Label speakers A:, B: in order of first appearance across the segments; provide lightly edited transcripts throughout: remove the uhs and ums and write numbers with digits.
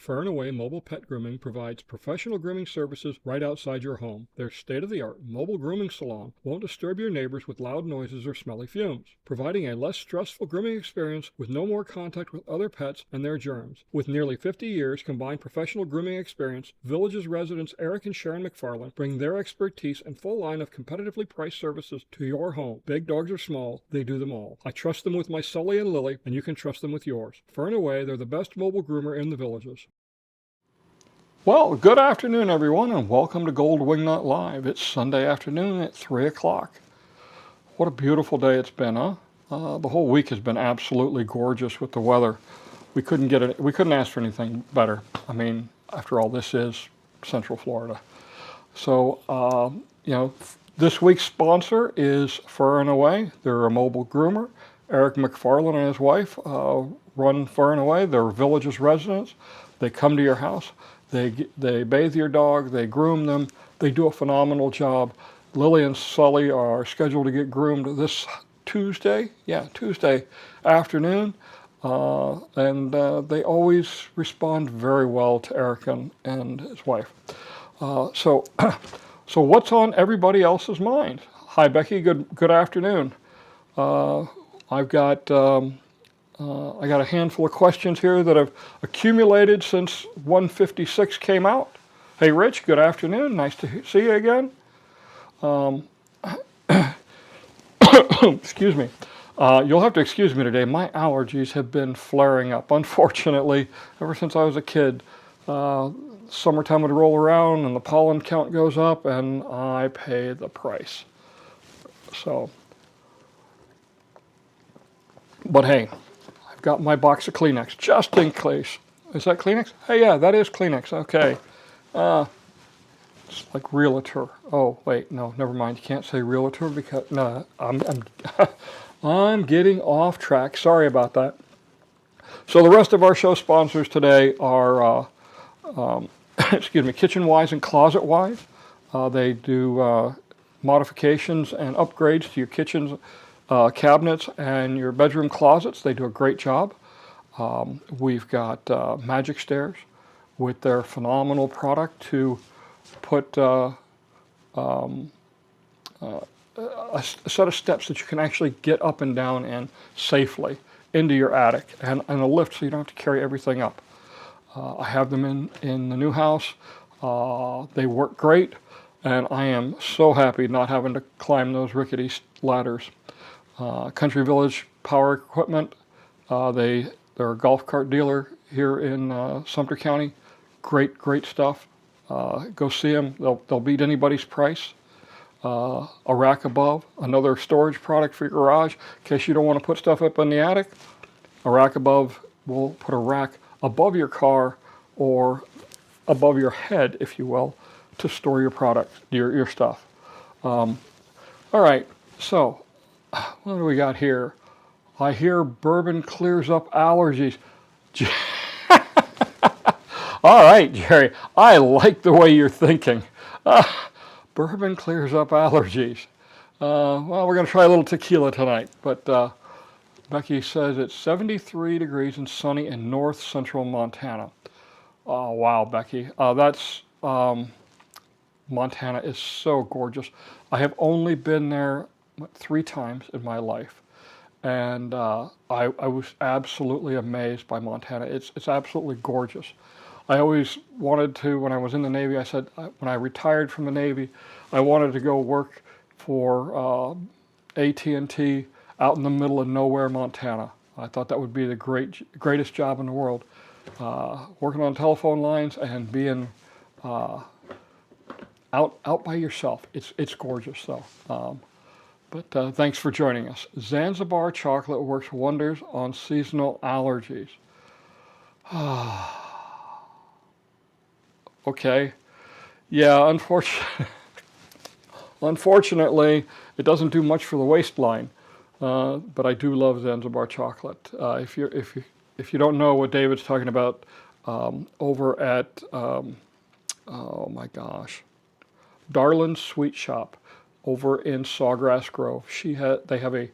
A: Far and Away Mobile Pet Grooming provides professional grooming services right outside your home. Their state-of-the-art mobile grooming salon won't disturb your neighbors with loud noises or smelly fumes, providing a less stressful grooming experience with no more contact with other pets and their germs. With nearly 50 years combined professional grooming experience, Village's residents Eric and Sharon McFarland bring their expertise and full line of competitively priced services to your home. Big dogs or small, they do them all. I trust them with my Sully and Lily, and you can trust them with yours. Far and Away, they're the best mobile groomer in the Villages. Well, good afternoon, everyone, and welcome to Gold Wingnut Live. It's Sunday afternoon at 3 o'clock. What a beautiful day it's been, huh? The whole week has been absolutely gorgeous with the weather. We couldn't ask for anything better. I mean, after all, this is Central Florida. So, this week's sponsor is Fur and Away. They're a mobile groomer. Eric McFarland and his wife run Fur and Away. They're Villages residents. They come to your house. They bathe your dog, they groom them, they do a phenomenal job. Lily and Sully are scheduled to get groomed this Tuesday afternoon, and they always respond very well to Eric and his wife. So what's on everybody else's mind? Hi Becky, good afternoon. I got a handful of questions here that have accumulated since 156 came out. Hey Rich, good afternoon. Nice to see you again. Excuse me. You'll have to excuse me today. My allergies have been flaring up, unfortunately, ever since I was a kid. Summertime would roll around and the pollen count goes up and I pay the price. But hey, got my box of Kleenex, just in case. Is that Kleenex? Hey, yeah, that is Kleenex. Okay. It's like realtor. Oh, wait, no, never mind. You can't say realtor because, no, I'm getting off track. Sorry about that. So the rest of our show sponsors today are, Kitchen Wise and Closet Wise. They do modifications and upgrades to your kitchens, cabinets and your bedroom closets. They do a great job. We've got Magic Stairs with their phenomenal product to put a set of steps that you can actually get up and down and safely into your attic, and a lift so you don't have to carry everything up. I have them in the new house. They work great, and I am so happy not having to climb those rickety ladders. Country Village Power Equipment, they're a golf cart dealer here in Sumter County. Great stuff. Go see them. They'll beat anybody's price. A Rack Above, another storage product for your garage in case you don't want to put stuff up in the attic. A Rack Above will put a rack above your car or above your head, if you will, to store your product, your stuff. All right, so what do we got here? I hear bourbon clears up allergies. All right, Jerry, I like the way you're thinking. Bourbon clears up allergies. Well, we're going to try a little tequila tonight, but Becky says it's 73 degrees and sunny in north central Montana. Oh, wow, Becky. Montana is so gorgeous. I have only been there 3 times in my life, and I was absolutely amazed by Montana. It's absolutely gorgeous. I always wanted to, when I was in the Navy, I said when I retired from the Navy, I wanted to go work for AT&T out in the middle of nowhere, Montana. I thought that would be the greatest job in the world, working on telephone lines and being out by yourself. It's gorgeous though. But thanks for joining us. Zanzibar chocolate works wonders on seasonal allergies. Okay. Yeah, unfortunately, it doesn't do much for the waistline. But I do love Zanzibar chocolate. If you don't know what David's talking about, over at oh my gosh, Darlin's Sweet Shop over in Sawgrass Grove. They have a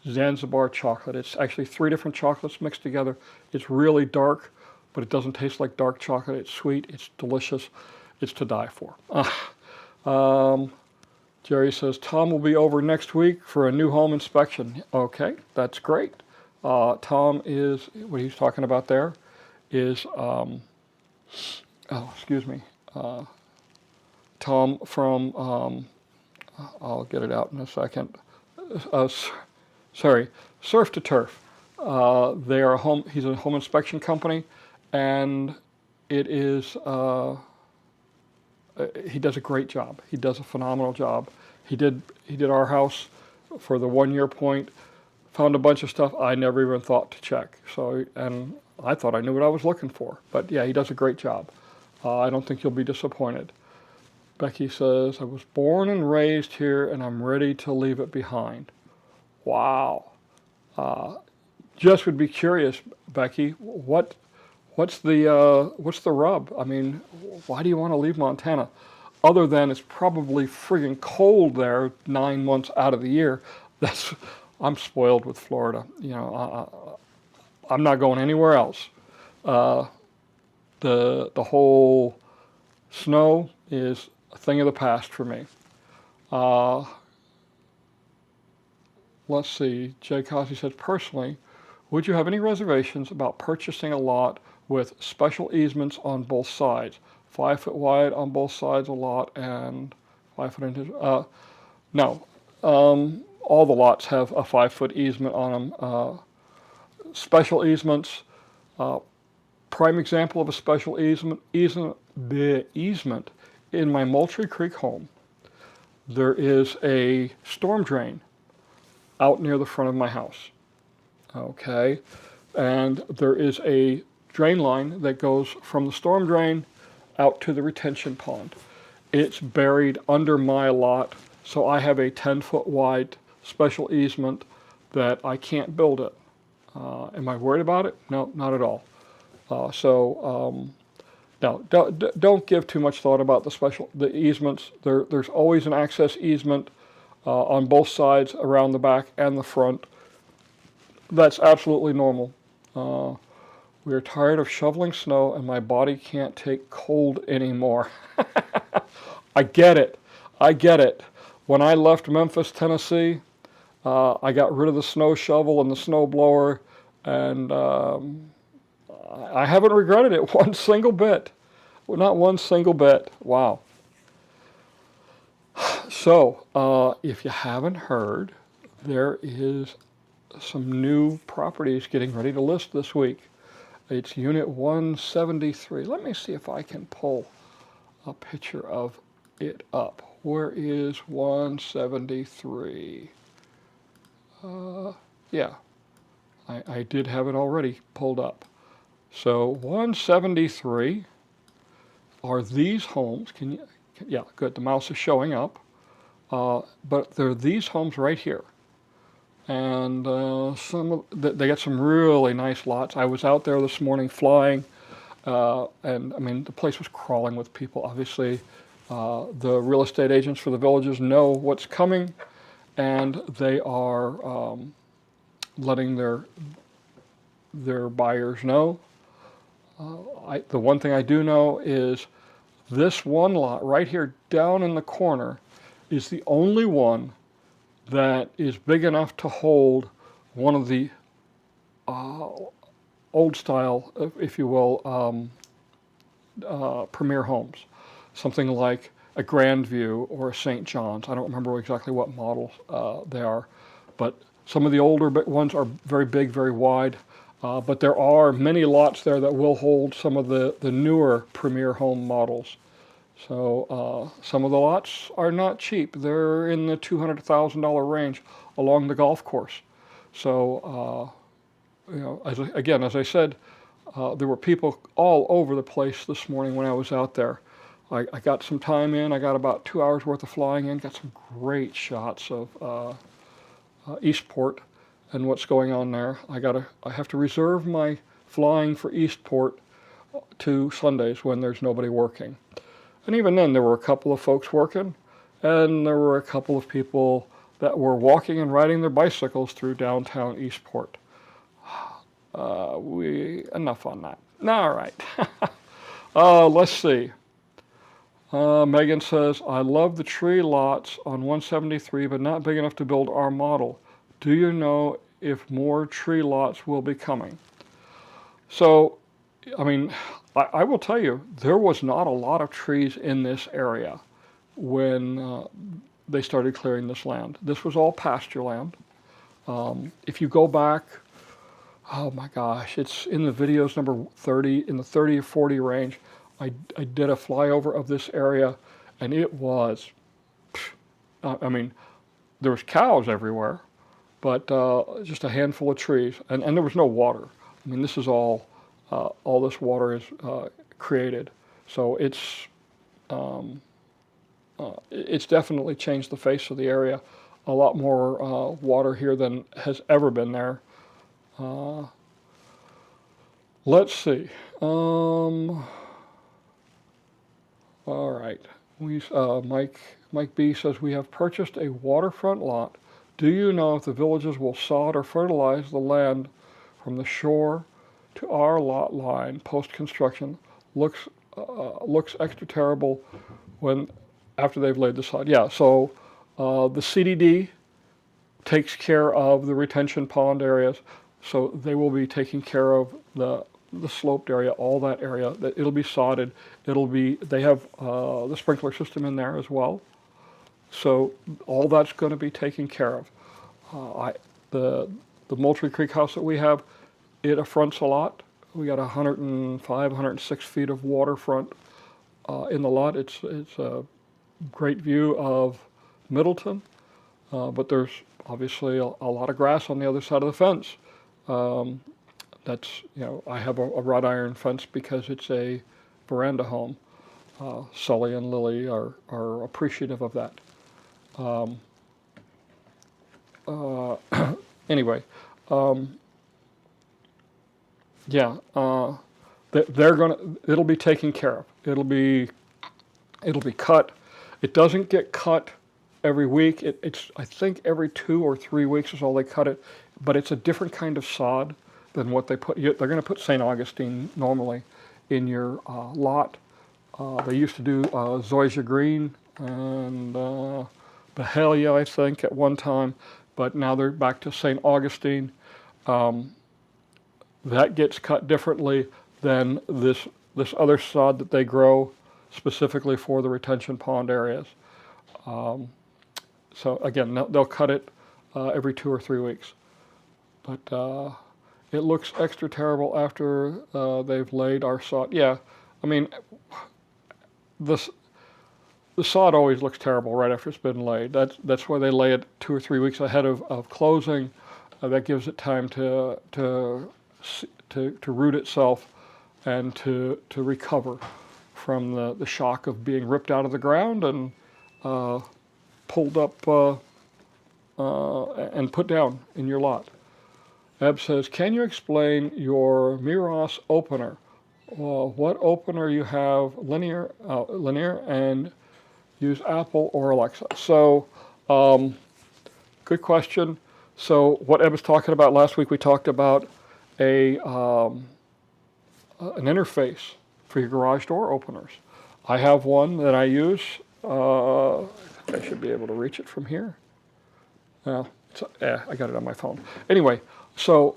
A: Zanzibar chocolate. It's actually 3 different chocolates mixed together. It's really dark, but it doesn't taste like dark chocolate. It's sweet. It's delicious. It's to die for. Jerry says, Tom will be over next week for a new home inspection. Okay, that's great. Tom is, what he's talking about there is, Tom from, I'll get it out in a second. Surf to Turf. They are he's a home inspection company, and it is, he does a great job. He does a phenomenal job. He did our house for the 1 year point, found a bunch of stuff I never even thought to check. So, and I thought I knew what I was looking for. But yeah, he does a great job. I don't think you'll be disappointed. Becky says, I was born and raised here and I'm ready to leave it behind. Wow. Just would be curious, Becky, what's the rub? I mean, why do you want to leave Montana? Other than it's probably friggin' cold there 9 months out of the year. I'm spoiled with Florida. You know, I'm not going anywhere else. The whole snow is a thing of the past for me. Let's see. Jay Cosby says, personally, would you have any reservations about purchasing a lot with special easements on both sides? 5 foot wide on both sides a lot and 5 foot into, no. All the lots have a 5 foot easement on them. Special easements, prime example of a special easement in my Moultrie Creek home. There is a storm drain out near the front of my house. Okay, and there is a drain line that goes from the storm drain out to the retention pond. It's buried under my lot, so I have a 10-foot wide special easement that I can't build it. Am I worried about it? No, not at all. No, don't give too much thought about the easements. There's always an access easement on both sides, around the back and the front. That's absolutely normal. We are tired of shoveling snow and my body can't take cold anymore. I get it. When I left Memphis, Tennessee, I got rid of the snow shovel and the snow blower, and I haven't regretted it one single bit. Not one single bit. Wow. So, if you haven't heard, there is some new properties getting ready to list this week. It's Unit 173. Let me see if I can pull a picture of it up. Where is 173? Yeah, I did have it already pulled up. So 173 are these homes. Yeah, good. The mouse is showing up. But they're these homes right here. And they got some really nice lots. I was out there this morning flying, and I mean, the place was crawling with people. Obviously, the real estate agents for the villages know what's coming, and they are letting their buyers know. The one thing I do know is this one lot right here down in the corner is the only one that is big enough to hold one of the old style, if you will, premier homes. Something like a Grandview or a St. John's. I don't remember exactly what models they are, but some of the older ones are very big, very wide. But there are many lots there that will hold some of the newer premier home models. So some of the lots are not cheap. They're in the $200,000 range along the golf course. So, you know, as I said, there were people all over the place this morning when I was out there. I got some time in. I got about 2 hours worth of flying in. Got some great shots of Eastport and what's going on there. I have to reserve my flying for Eastport to Sundays when there's nobody working. And even then, there were a couple of folks working, and there were a couple of people that were walking and riding their bicycles through downtown Eastport. Enough on that. All right. Let's see. Megan says, I love the tree lots on 173, but not big enough to build our model. Do you know if more tree lots will be coming? So, I mean, I will tell you, there was not a lot of trees in this area when they started clearing this land. This was all pasture land. If you go back, oh my gosh, it's in the videos number 30, in the 30 or 40 range. I did a flyover of this area, and it was, I mean, there was cows everywhere, but just a handful of trees, and there was no water. I mean, this is all this water is created. So it's definitely changed the face of the area. A lot more water here than has ever been there. Let's see. All right. Mike B says, we have purchased a waterfront lot. Do you know if the villages will sod or fertilize the land from the shore to our lot line post-construction? Looks extra terrible after they've laid the sod. Yeah, so the CDD takes care of the retention pond areas, so they will be taking care of the sloped area, all that area. It'll be sodded. They have the sprinkler system in there as well, so all that's going to be taken care of. The Moultrie Creek house that we have, it affronts a lot. We got 105, 106 feet of waterfront in the lot. It's a great view of Middleton, but there's obviously a lot of grass on the other side of the fence. That's, I have a wrought iron fence because it's a veranda home. Sully and Lily are appreciative of that. Anyway, yeah, it'll be taken care of. It'll be cut. It doesn't get cut every week. It's I think every 2 or 3 weeks is all they cut it, but it's a different kind of sod than what they put. They're going to put St. Augustine normally in your lot. They used to do zoysia green and Mahalia, I think, at one time, but now they're back to St. Augustine. That gets cut differently than this other sod that they grow specifically for the retention pond areas. So again, they'll cut it every 2 or 3 weeks. But it looks extra terrible after they've laid our sod. Yeah, I mean, the sod always looks terrible right after it's been laid. That's why they lay it 2 or 3 weeks ahead of closing. That gives it time to root itself and to recover from the shock of being ripped out of the ground and pulled up and put down in your lot. Eb says, can you explain your Miros opener? What opener you have, linear, and use Apple or Alexa? So, good question. So what Eb was talking about last week, we talked about an interface for your garage door openers. I have one that I use. I should be able to reach it from here. I got it on my phone. Anyway, so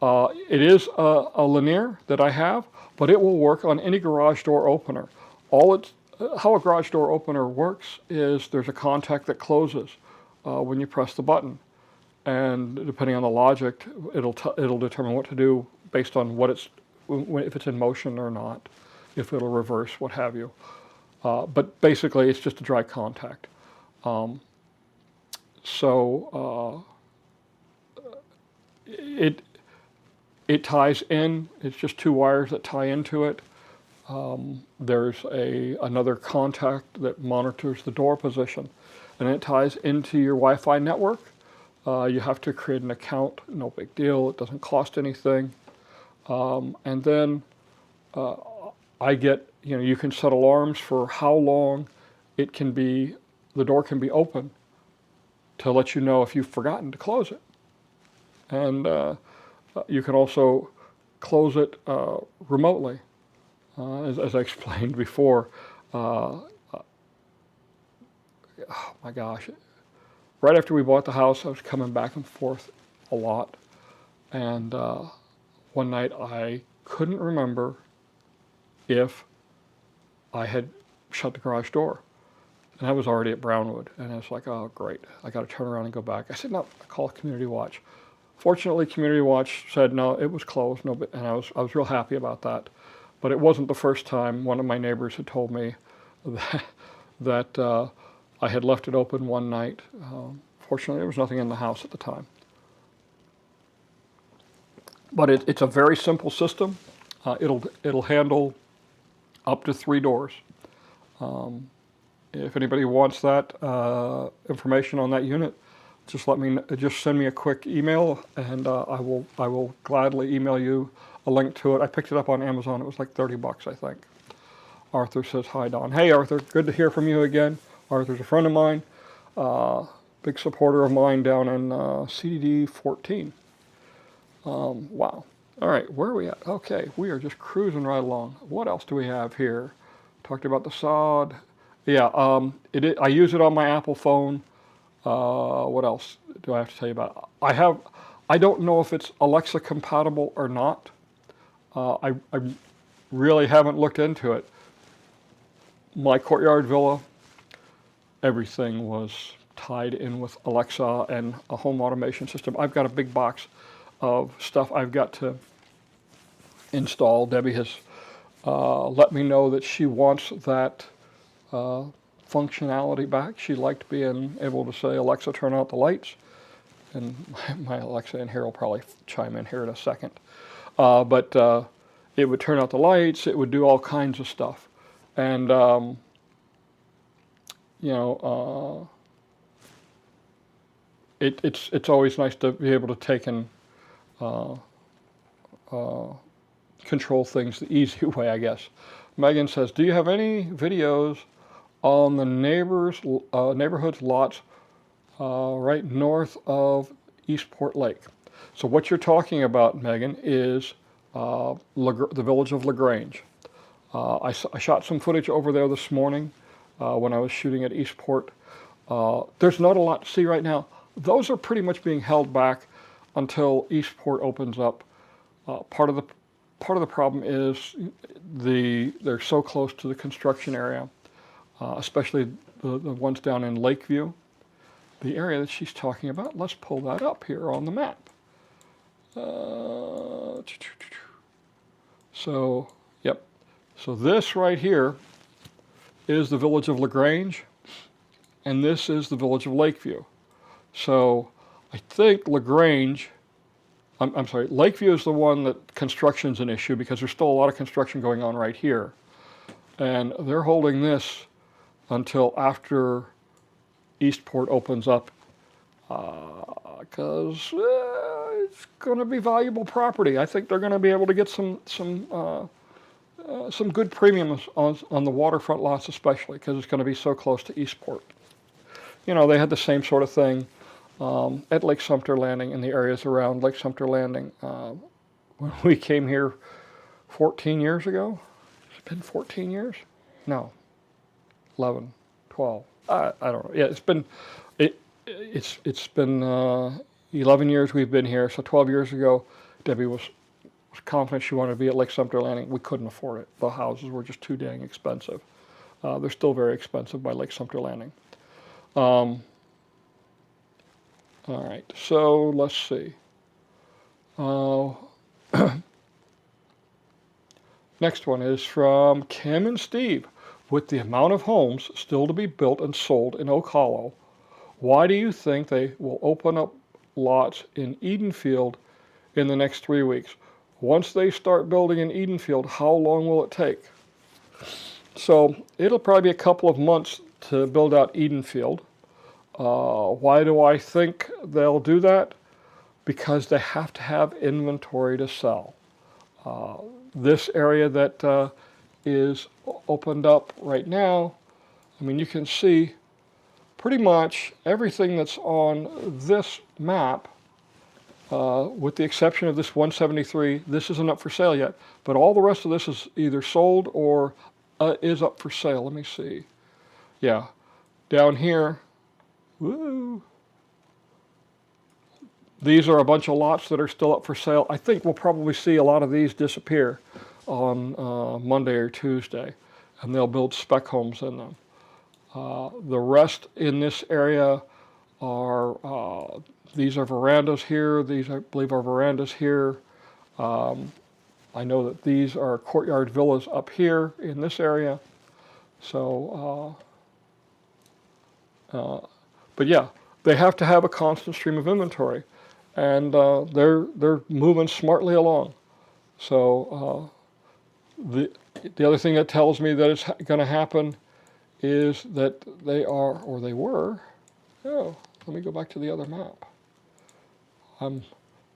A: it is a linear that I have, but it will work on any garage door opener. How a garage door opener works is there's a contact that closes when you press the button, and depending on the logic, it'll determine what to do based on if it's in motion or not, if it'll reverse, what have you. But basically, it's just a dry contact. It ties in. It's just 2 wires that tie into it. There's another contact that monitors the door position, and it ties into your Wi-Fi network. You have to create an account. No big deal. It doesn't cost anything. And then I get, you can set alarms for how long the door can be open to let you know if you've forgotten to close it. And you can also close it remotely. As I explained before, oh my gosh, right after we bought the house, I was coming back and forth a lot. And one night I couldn't remember if I had shut the garage door. And I was already at Brownwood. And I was like, oh, great. I got to turn around and go back. I said, no, I call Community Watch. Fortunately, Community Watch said, no, it was closed. No, and I was real happy about that. But it wasn't the first time one of my neighbors had told me that I had left it open one night. Fortunately, there was nothing in the house at the time. But it's a very simple system. It'll handle up to 3 doors. If anybody wants that information on that unit, just send me a quick email, and I will gladly email you a link to it. I picked it up on Amazon. It was like $30, I think. Arthur says, hi, Don. Hey, Arthur, good to hear from you again. Arthur's a friend of mine, big supporter of mine down in CDD 14. Wow. All right, where are we at? Okay, we are just cruising right along. What else do we have here? Talked about the sod. Yeah, I use it on my Apple phone. What else do I have to tell you about? I don't know if it's Alexa compatible or not. I really haven't looked into it. My courtyard villa, everything was tied in with Alexa and a home automation system. I've got a big box of stuff I've got to install. Debbie has let me know that she wants that functionality back. She liked being able to say, Alexa, turn out the lights. And my Alexa in here will probably chime in here in a second. But it would turn out the lights. It would do all kinds of stuff. And, it's always nice to be able to take and control things the easy way, I guess. Megan says, do you have any videos on the neighborhood's lots right north of Eastport Lake? So what you're talking about, Megan, is the village of LaGrange. I shot some footage over there this morning when I was shooting at Eastport. There's not a lot to see right now. Those are pretty much being held back until Eastport opens up. Part of the problem is they're so close to the construction area, especially the ones down in Lakeview. The area that she's talking about, let's pull that up here on the map. So, yep. So this right here is the village of LaGrange, and this is the village of Lakeview. So I think Lakeview is the one that construction's an issue because there's still a lot of construction going on right here. And they're holding this until after Eastport opens up because it's going to be valuable property. I think they're going to be able to get some good premiums on the waterfront lots, especially because it's going to be so close to Eastport. You know, they had the same sort of thing at Lake Sumter Landing and the areas around Lake Sumter Landing. When we came here 14 years ago, it's been 14 years? No, 11, 12. I don't know. Yeah, it's been 11 years we've been here. So 12 years ago, Debbie was confident she wanted to be at Lake Sumter Landing. We couldn't afford it. The houses were just too dang expensive. They're still very expensive by Lake Sumter Landing. All right, so let's see. Next one is from Kim and Steve. With the amount of homes still to be built and sold in Oak Hollow, why do you think they will open up lots in Edenfield in the next 3 weeks? Once they start building in Edenfield, how long will it take? So it'll probably be a couple of months to build out Edenfield. Why do I think they'll do that? Because they have to have inventory to sell. This area that is opened up right now, I mean, you can see pretty much everything that's on this map with the exception of this 173. This isn't up for sale yet, but all the rest of this is either sold or is up for sale. Let me see. Yeah, down here, woo, these are a bunch of lots that are still up for sale. I think we'll probably see a lot of these disappear on Monday or Tuesday, and they'll build spec homes in them. The rest in this area are, these are verandas here. These, I believe, are verandas here. I know that these are courtyard villas up here in this area. So, but yeah, they have to have a constant stream of inventory, and they're moving smartly along. So the other thing that tells me that it's going to happen is that they are, or they were. Oh, let me go back to the other map. I'm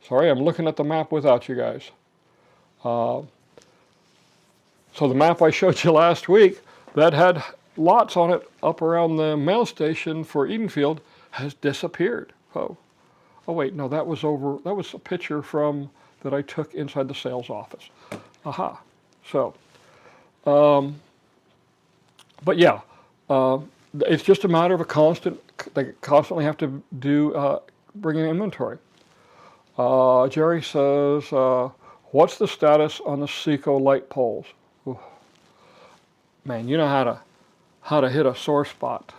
A: sorry, I'm looking at the map without you guys. So the map I showed you last week that had lots on it up around the mail station for Edenfield has disappeared. Oh wait, no, that was a picture from that I took inside the sales office. Aha. So, but yeah, it's just a matter of a constant. They constantly have to do bring in inventory. Jerry says, "What's the status on the Seco light poles?" Ooh. Man, you know how to hit a sore spot.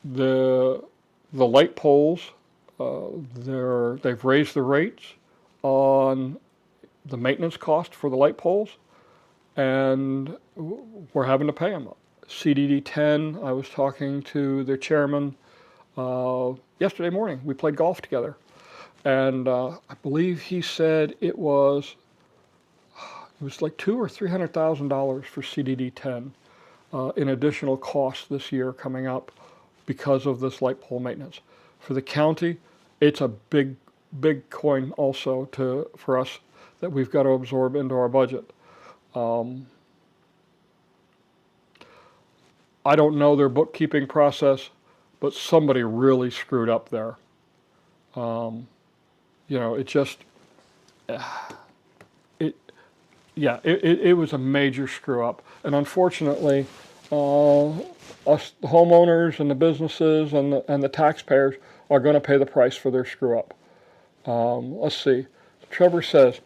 A: The light poles, they've raised the rates on the maintenance cost for the light poles, and we're having to pay them. CDD 10, I was talking to the chairman yesterday morning. We played golf together, and I believe he said it was like $200,000 or $300,000 for CDD 10 in additional costs this year coming up because of this light pole maintenance. For the county, it's a big coin also for us that we've got to absorb into our budget. I don't know their bookkeeping process, but somebody really screwed up there. You know, it just, it was a major screw up. And unfortunately, us the homeowners and the businesses and the taxpayers are going to pay the price for their screw up. Let's see. Trevor says,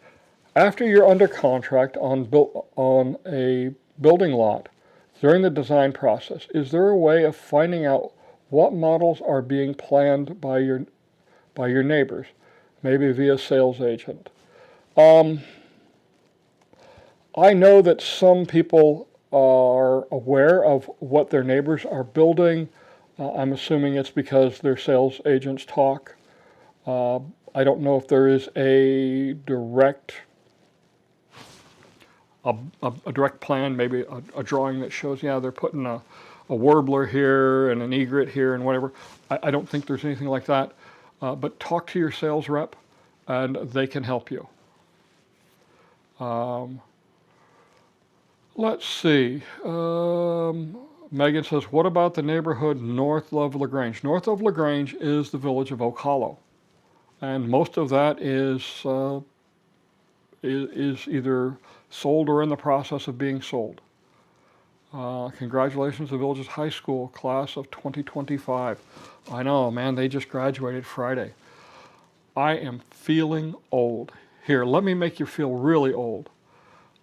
A: after you're under contract on a building lot, during the design process, is there a way of finding out what models are being planned by your neighbors, maybe via sales agent? I know that some people are aware of what their neighbors are building. I'm assuming it's because their sales agents talk. I don't know if there is a direct plan, maybe a drawing that shows, yeah, they're putting a warbler here and an egret here and whatever. I don't think there's anything like that. But talk to your sales rep, and they can help you. Let's see. Megan says, what about the neighborhood north of LaGrange? North of LaGrange is the village of Oak Hollow, and most of that is either sold or in the process of being sold. Congratulations to the village's high school class of 2025. I know, man, they just graduated Friday. I am feeling old. Here, let me make you feel really old.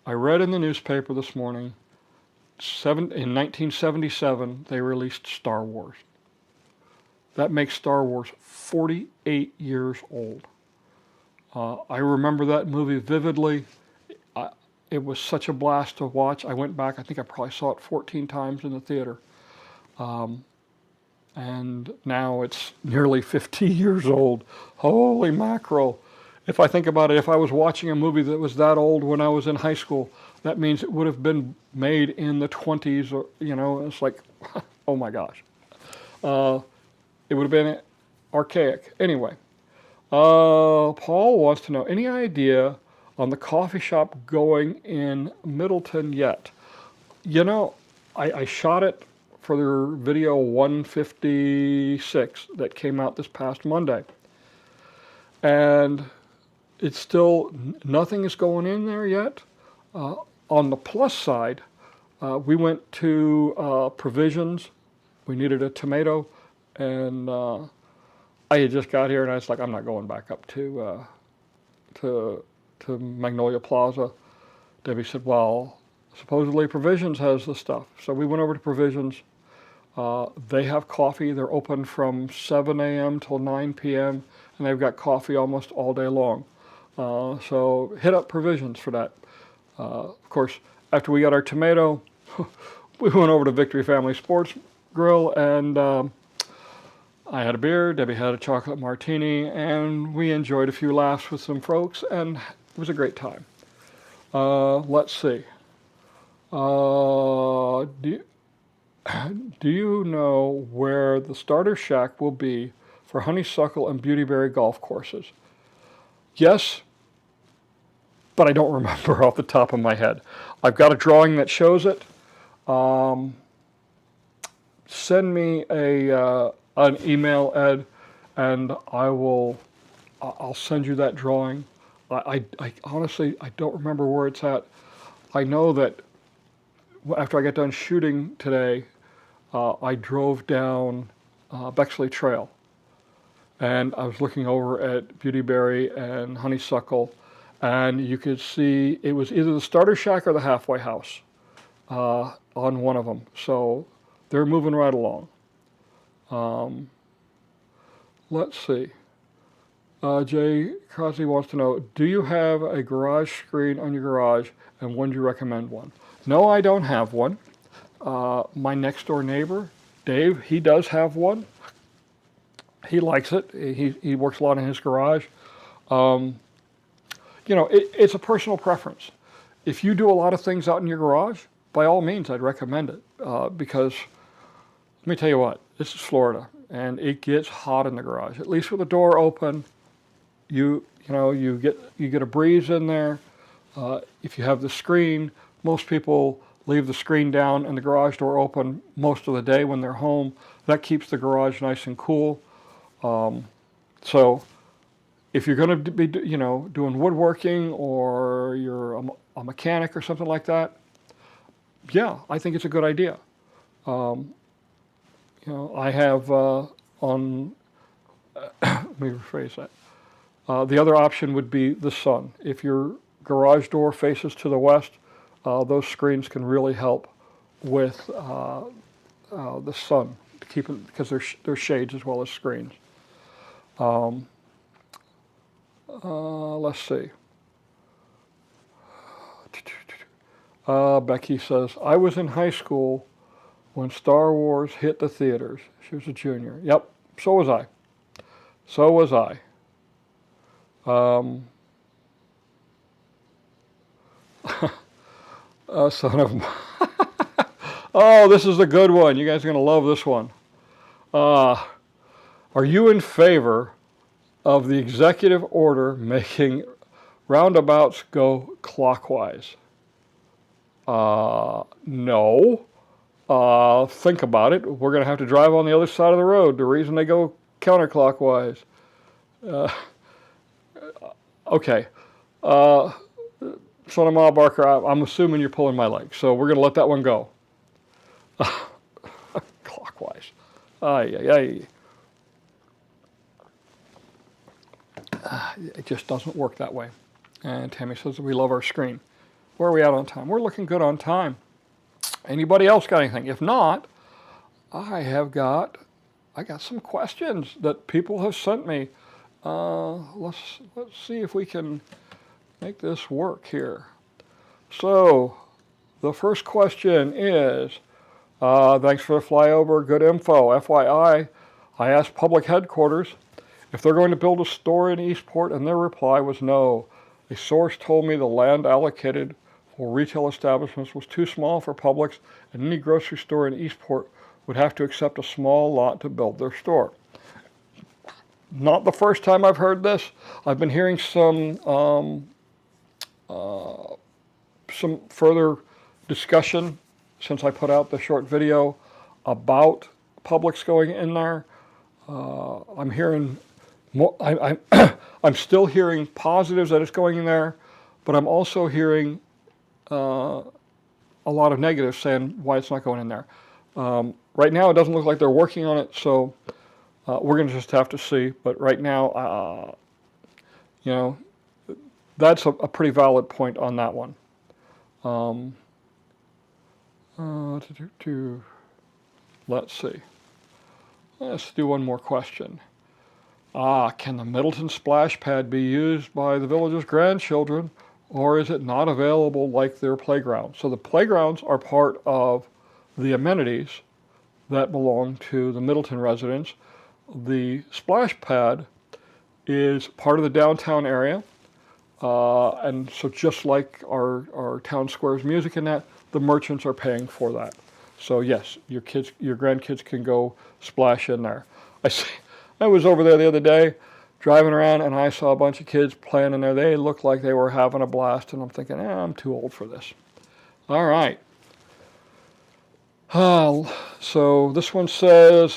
A: I read in the newspaper this morning, in 1977, they released Star Wars. That makes Star Wars 48 years old. I remember that movie vividly. It was such a blast to watch. I went back, I think I probably saw it 14 times in the theater. And now it's nearly 50 years old. Holy mackerel. If I think about it, if I was watching a movie that was that old when I was in high school, that means it would have been made in the 20s, or, you know, it's like, oh my gosh. It would have been archaic. Anyway, Paul wants to know, any idea on the coffee shop going in Middleton yet? You know, I shot it for their video 156 that came out this past Monday. and it's still, nothing is going in there yet. On the plus side, we went to Provisions. We needed a tomato, and I had just got here, and I was like, I'm not going back up to Magnolia Plaza. Debbie said, well, supposedly Provisions has the stuff. So we went over to Provisions. They have coffee. They're open from 7 a.m. till 9 p.m., and they've got coffee almost all day long. So hit up Provisions for that. Of course, after we got our tomato, we went over to Victory Family Sports Grill, and I had a beer, Debbie had a chocolate martini, and we enjoyed a few laughs with some folks, and it was a great time. Let's see. Do you know where the starter shack will be for Honeysuckle and Beautyberry golf courses? Yes, but I don't remember off the top of my head. I've got a drawing that shows it. Send me an email, Ed, and I'll send you that drawing. I honestly, I don't remember where it's at. I know that after I got done shooting today, I drove down Bexley Trail, and I was looking over at Beautyberry and Honeysuckle, and you could see it was either the starter shack or the halfway house on one of them. So they're moving right along. Let's see. Jay Crosby wants to know, do you have a garage screen on your garage, and when do you recommend one? No, I don't have one. My next door neighbor, Dave, he does have one. He likes it. He works a lot in his garage. You know, it's a personal preference. If you do a lot of things out in your garage, by all means, I'd recommend it. Because, let me tell you what, this is Florida, and it gets hot in the garage. At least with the door open, you get a breeze in there. If you have the screen, most people leave the screen down and the garage door open most of the day when they're home. That keeps the garage nice and cool. So if you're going to be, doing woodworking, or you're a mechanic or something like that, yeah, I think it's a good idea. I have let me rephrase that. The other option would be the sun. If your garage door faces to the west, those screens can really help with the sun, to keep it, because they're shades as well as screens. Let's see. Becky says, I was in high school when Star Wars hit the theaters. She was a junior. Yep, so was I. So was I. Son of... Oh, this is a good one. You guys are going to love this one. Are you in favor of the executive order making roundabouts go clockwise? No. Think about it. We're going to have to drive on the other side of the road. The reason they go counterclockwise. Okay. Son of Ma Barker, I'm assuming you're pulling my leg, so we're going to let that one go. Clockwise. It just doesn't work that way. And Tammy says we love our screen. Where are we at on time? We're looking good on time. Anybody else got anything? If not, I got some questions that people have sent me. Let's see if we can make this work here. So, the first question is, thanks for the flyover, good info. FYI, I asked public headquarters if they're going to build a store in Eastport, and their reply was no. A source told me the land allocated for retail establishments was too small for Publix, and any grocery store in Eastport would have to accept a small lot to build their store. Not the first time I've heard this. I've been hearing some further discussion since I put out the short video about Publix going in there. I'm hearing I'm still hearing positives that it's going in there, but I'm also hearing a lot of negatives saying why it's not going in there. Right now, it doesn't look like they're working on it, so we're going to just have to see. But right now, you know, that's a pretty valid point on that one. Let's see. Let's do one more question. Can the Middleton splash pad be used by the village's grandchildren, or is it not available like their playground? So the playgrounds are part of the amenities that belong to the Middleton residents. The splash pad is part of the downtown area, and so just like our town squares music and that, the merchants are paying for that. So yes, your grandkids can go splash in there. I was over there the other day, driving around, and I saw a bunch of kids playing in there. They looked like they were having a blast, and I'm thinking, I'm too old for this. All right. So this one says,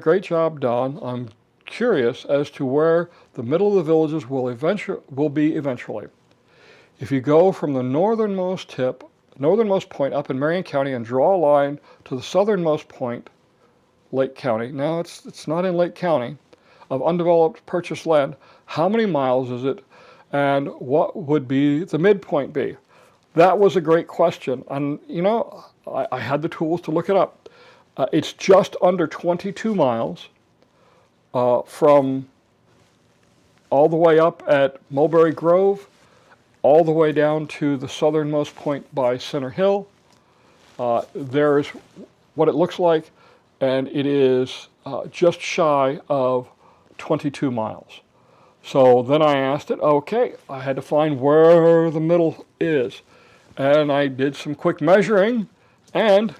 A: great job, Don. I'm curious as to where the middle of the villages will be eventually. If you go from the northernmost point up in Marion County and draw a line to the southernmost point, Lake County. Now it's not in Lake County, of undeveloped purchased land. How many miles is it, and what would be the midpoint be? That was a great question, and you know, I had the tools to look it up. It's just under 22 miles from all the way up at Mulberry Grove, all the way down to the southernmost point by Center Hill. There's what it looks like, and it is just shy of 22 miles. So then I asked it, okay, I had to find where the middle is. And I did some quick measuring, and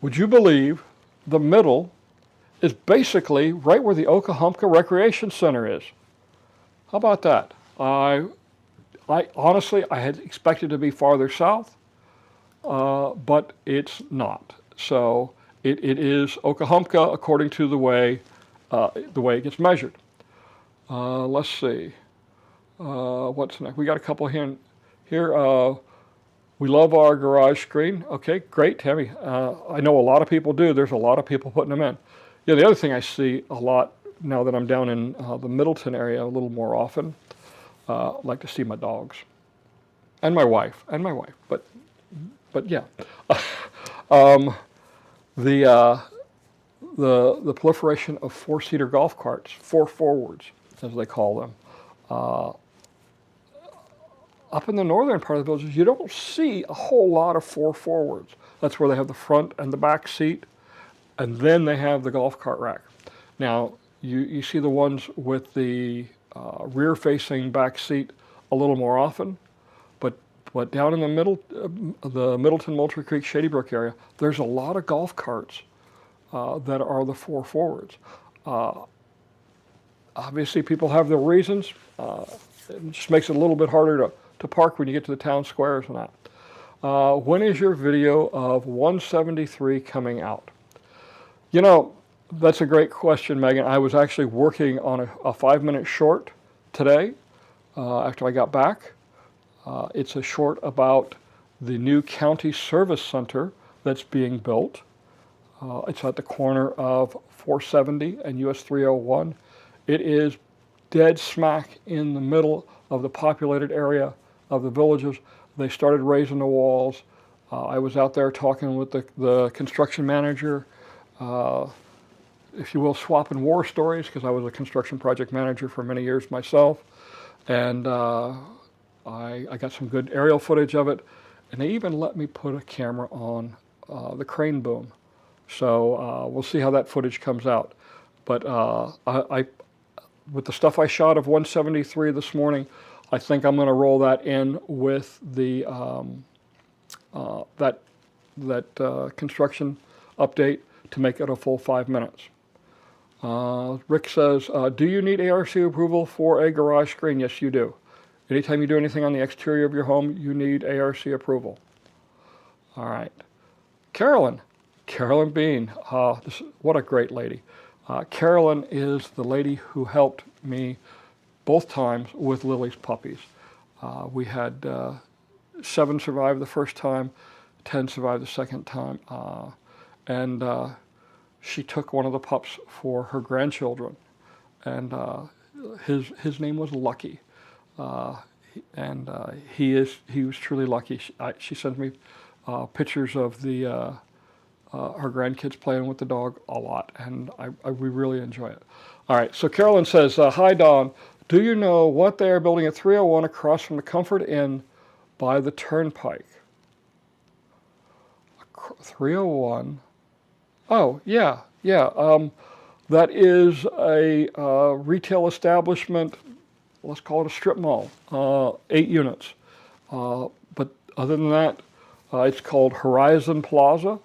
A: would you believe the middle is basically right where the Okahumpka Recreation Center is. How about that? I honestly, I had expected to be farther south, but it's not. So it is Okahumpka according to the way it gets measured. Let's see. What's next? We got a couple here. We love our garage screen. Okay, great, Tammy. I know a lot of people do. There's a lot of people putting them in. Yeah, the other thing I see a lot now that I'm down in the Middleton area a little more often, I like to see my dogs and my wife, but yeah. The proliferation of four-seater golf carts, four forwards, as they call them. Up in the northern part of the villages, you don't see a whole lot of four forwards. That's where they have the front and the back seat, and then they have the golf cart rack. Now, you see the ones with the rear-facing back seat a little more often, but down in the Middleton, Moultrie Creek, Shady Brook area, there's a lot of golf carts that are the four forwards. Obviously, people have their reasons. It just makes it a little bit harder to park when you get to the town squares and that. When is your video of 173 coming out? You know, that's a great question, Megan. I was actually working on a 5-minute short today after I got back. It's a short about the new county service center that's being built. It's at the corner of 470 and US 301. It is dead smack in the middle of the populated area of the villages. They started raising the walls. I was out there talking with the construction manager, if you will, swapping war stories, because I was a construction project manager for many years myself. And I got some good aerial footage of it, and they even let me put a camera on the crane boom. So we'll see how that footage comes out. But with the stuff I shot of 173 this morning, I think I'm going to roll that in with the that construction update to make it a full 5 minutes. Rick says, do you need ARC approval for a garage screen? Yes, you do. Anytime you do anything on the exterior of your home, you need ARC approval. All right. Carolyn Bean, what a great lady. Carolyn is the lady who helped me both times with Lily's puppies. We had 7 survive the first time, 10 survived the second time, and she took one of the pups for her grandchildren, and his name was Lucky, and he was truly lucky. She sent me pictures of her grandkids playing with the dog a lot, and we really enjoy it. All right, so Carolyn says, hi Don, do you know what they are building at 301 across from the Comfort Inn by the Turnpike? 301. Oh, yeah. That is a retail establishment, let's call it a strip mall, 8 units. But other than that, it's called Horizon Plaza.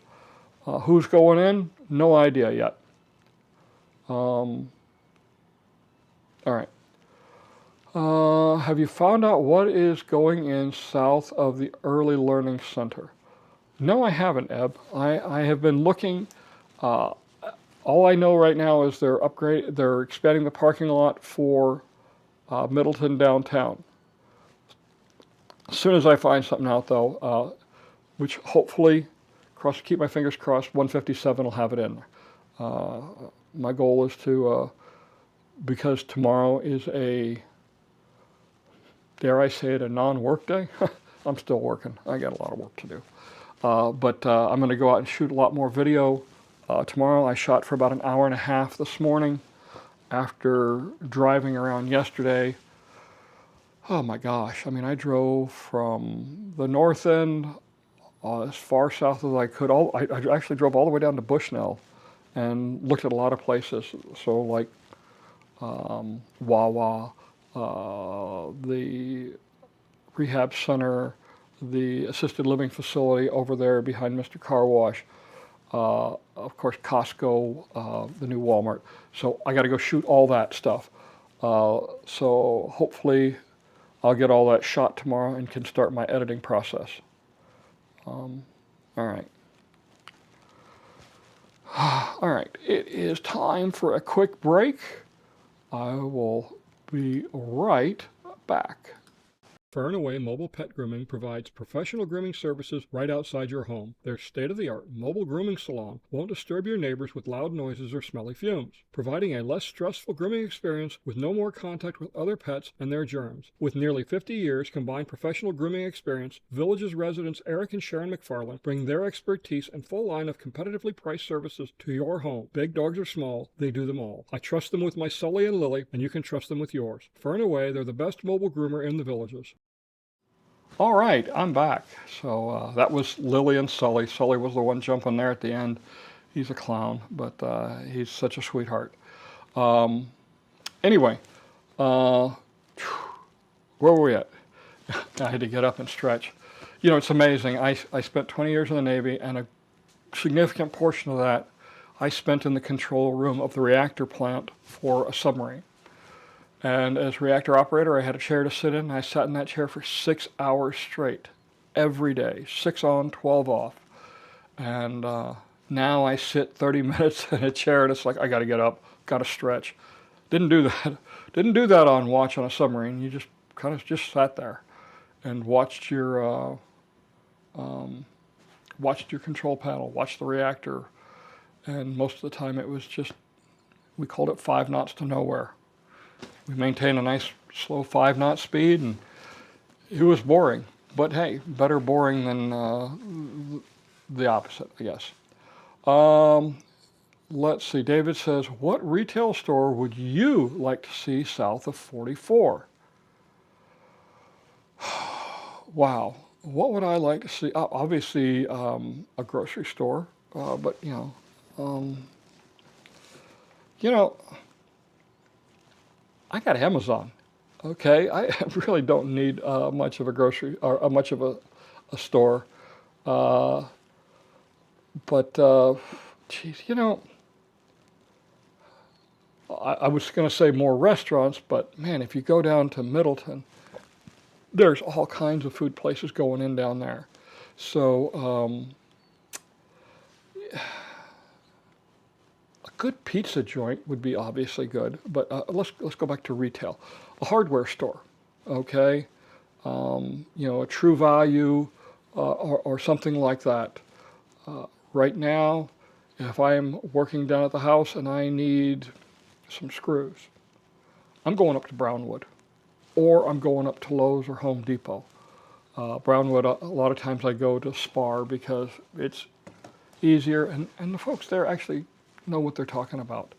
A: Who's going in? No idea yet. All right. Have you found out what is going in south of the Early Learning Center? No, I haven't, Eb. I have been looking. All I know right now is they're expanding the parking lot for Middleton downtown. As soon as I find something out, though, which hopefully, keep my fingers crossed, 157 will have it in. My goal is to, because tomorrow is dare I say it, a non-work day? I'm still working. I got a lot of work to do. But I'm going to go out and shoot a lot more video tomorrow. I shot for about an hour and a half this morning after driving around yesterday. Oh my gosh, I mean, I drove from the north end as far south as I could. I actually drove all the way down to Bushnell and looked at a lot of places. So like Wawa, the rehab center, the assisted living facility over there behind Mr. Car Wash, of course Costco, the new Walmart. So I got to go shoot all that stuff. So hopefully I'll get all that shot tomorrow and can start my editing process. All right. All right, it is time for a quick break. I will be right back. Far and Away Mobile Pet Grooming provides professional grooming services right outside your home. Their state-of-the-art mobile grooming salon won't disturb your neighbors with loud noises or smelly fumes, providing a less stressful grooming experience with no more contact with other pets and their germs. With nearly 50 years combined professional grooming experience, Village's residents Eric and Sharon McFarland bring their expertise and full line of competitively priced services to your home. Big dogs or small, they do them all. I trust them with my Sully and Lily, and you can trust them with yours. Far and Away, they're the best mobile groomer in the Villages. All right, I'm back. So that was Lily and Sully. Sully was the one jumping there at the end. He's a clown, but he's such a sweetheart. Anyway, where were we at? I had to get up and stretch. You know, it's amazing. I spent 20 years in the Navy, and a significant portion of that I spent in the control room of the reactor plant for a submarine. And as reactor operator, I had a chair to sit in. I sat in that chair for 6 hours straight, every day, 6 on, 12 off. And now I sit 30 minutes in a chair, and it's like, I got to get up, got to stretch. Didn't do that. Didn't do that on watch on a submarine. You just kind of just sat there and watched your control panel, watched the reactor. And most of the time it was just, we called it 5 knots to nowhere. We maintained a nice slow 5-knot speed, and it was boring. But hey, better boring than the opposite, I guess. Let's see, David says, what retail store would you like to see south of 44? Wow, what would I like to see? Obviously, a grocery store, but you know, I got Amazon, okay? I really don't need much of a grocery, or much of a store. Geez, you know, I was going to say more restaurants, but man, if you go down to Middleton, there's all kinds of food places going in down there. So good pizza joint would be obviously good, but let's go back to retail. A hardware store, okay? A True Value or something like that. Right now, if I am working down at the house and I need some screws, I'm going up to Brownwood, or I'm going up to Lowe's or Home Depot. Brownwood, a lot of times I go to Spar because it's easier, and the folks there actually know what they're talking about.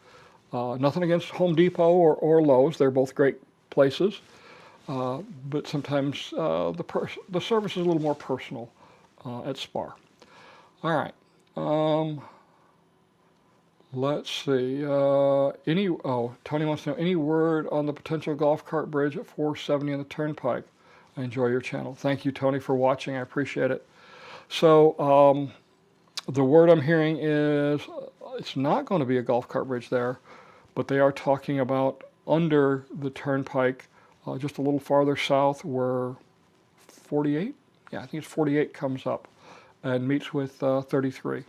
A: Nothing against Home Depot or Lowe's, they're both great places, but sometimes the service is a little more personal at Spar. All right. Let's see. Tony wants to know, any word on the potential golf cart bridge at 470 on the Turnpike? I enjoy your channel. Thank you, Tony, for watching. I appreciate it. So the word I'm hearing is it's not going to be a golf cart bridge there, but they are talking about under the Turnpike, just a little farther south where 48, yeah, I think it's 48 comes up and meets with 33.